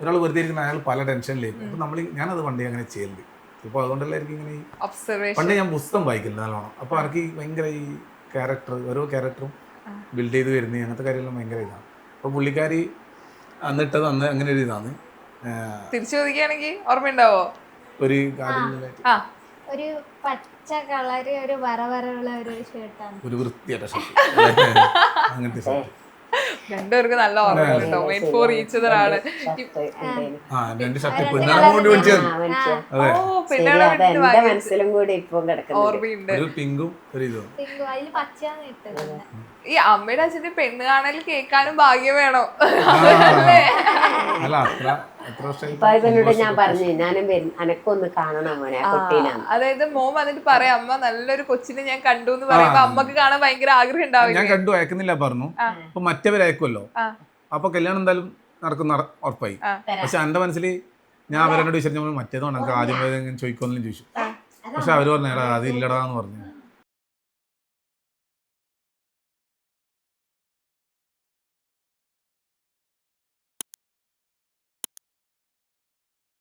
ഒരാൾ വെറുതെ ഇരിക്കുന്ന അയാൾ പല ടെൻഷനിലേക്ക് അപ്പൊ ഞാനത് പണ്ട് അങ്ങനെ ചെയ്യലുണ്ട് ഇപ്പൊ അതുകൊണ്ടല്ലായിരിക്കും ഇങ്ങനെ പണ്ട് ഞാൻ പുസ്തകം വായിക്കില്ല നല്ലോണം അപ്പൊ എനിക്ക് ഭയങ്കര ഈ ഓരോ ക്യാരക്ടറും ബിൽഡ് ചെയ്ത് വരുന്നത് അങ്ങനത്തെ കാര്യമെല്ലാം ഭയങ്കര ഇതാണ് അപ്പൊ പുള്ളിക്കാരി അന്നിട്ടത് അന്ന് അങ്ങനെ ഒരു ഇതാണ് തിരിച്ചു ചോദിക്കുകയാണെങ്കിൽ ഓർമ്മയുണ്ടാവോ ഒരു ഒരു പച്ച കളറ് ഒരു വരവരയുള്ള ഒരു ഷർട്ടാണ് ഒരു വൃത്തിയായിട്ട ഷർട്ട് അങ്ങനത്തെ ഷർട്ട് രണ്ടുപേർക്ക് നല്ല ഓർമ്മയുണ്ടോ മെയ്ഡ് ഫോർ ഈച്ച് അതർ ആണ് രണ്ട് ഷർട്ട് പെണ്ണാണ് കൊണ്ട് മേടിച്ചത് മനസ്സിലും കൂടി ഇപ്പൊ ഓർമ്മയുണ്ട് ഒരു പിങ്കും ഒരു ഇതും അതില് പച്ചയാണ് ഇട്ടത് ഈ അമ്മയുടെ അച്ഛന്റെ പെണ്ണ് കാണൽ കേൾക്കാനും ഭാഗ്യം വേണോ അല്ല ഇവനോട് ഞാൻ പറഞ്ഞു ഞാനും അനക്കൊന്ന് കാണണം മോനെ കുട്ടീനെ അതായത് മോൻ വന്നിട്ട് പറയാം അമ്മ നല്ലൊരു കൊച്ചിനെ ഞാൻ കണ്ടു എന്ന് പറയുമ്പോ അമ്മക്ക് കാണാൻ ഭയങ്കര ആഗ്രഹം ഉണ്ടാവില്ല ഞാൻ കണ്ടു അയക്കുന്നില്ല പറഞ്ഞു അപ്പൊ മറ്റവരയക്കുമല്ലോ അപ്പൊ കല്യാണം എന്തായാലും നടക്കുന്ന ഉറപ്പായി പക്ഷെ എന്റെ മനസ്സിൽ ഞാൻ അവരോട് ചോദിച്ചു മറ്റേതോ നമുക്ക് ആദ്യം ചോദിക്കുമെന്നും ചോദിച്ചു പക്ഷെ അവര് പറഞ്ഞു എടാ അത് ഇല്ലടാന്ന് പറഞ്ഞു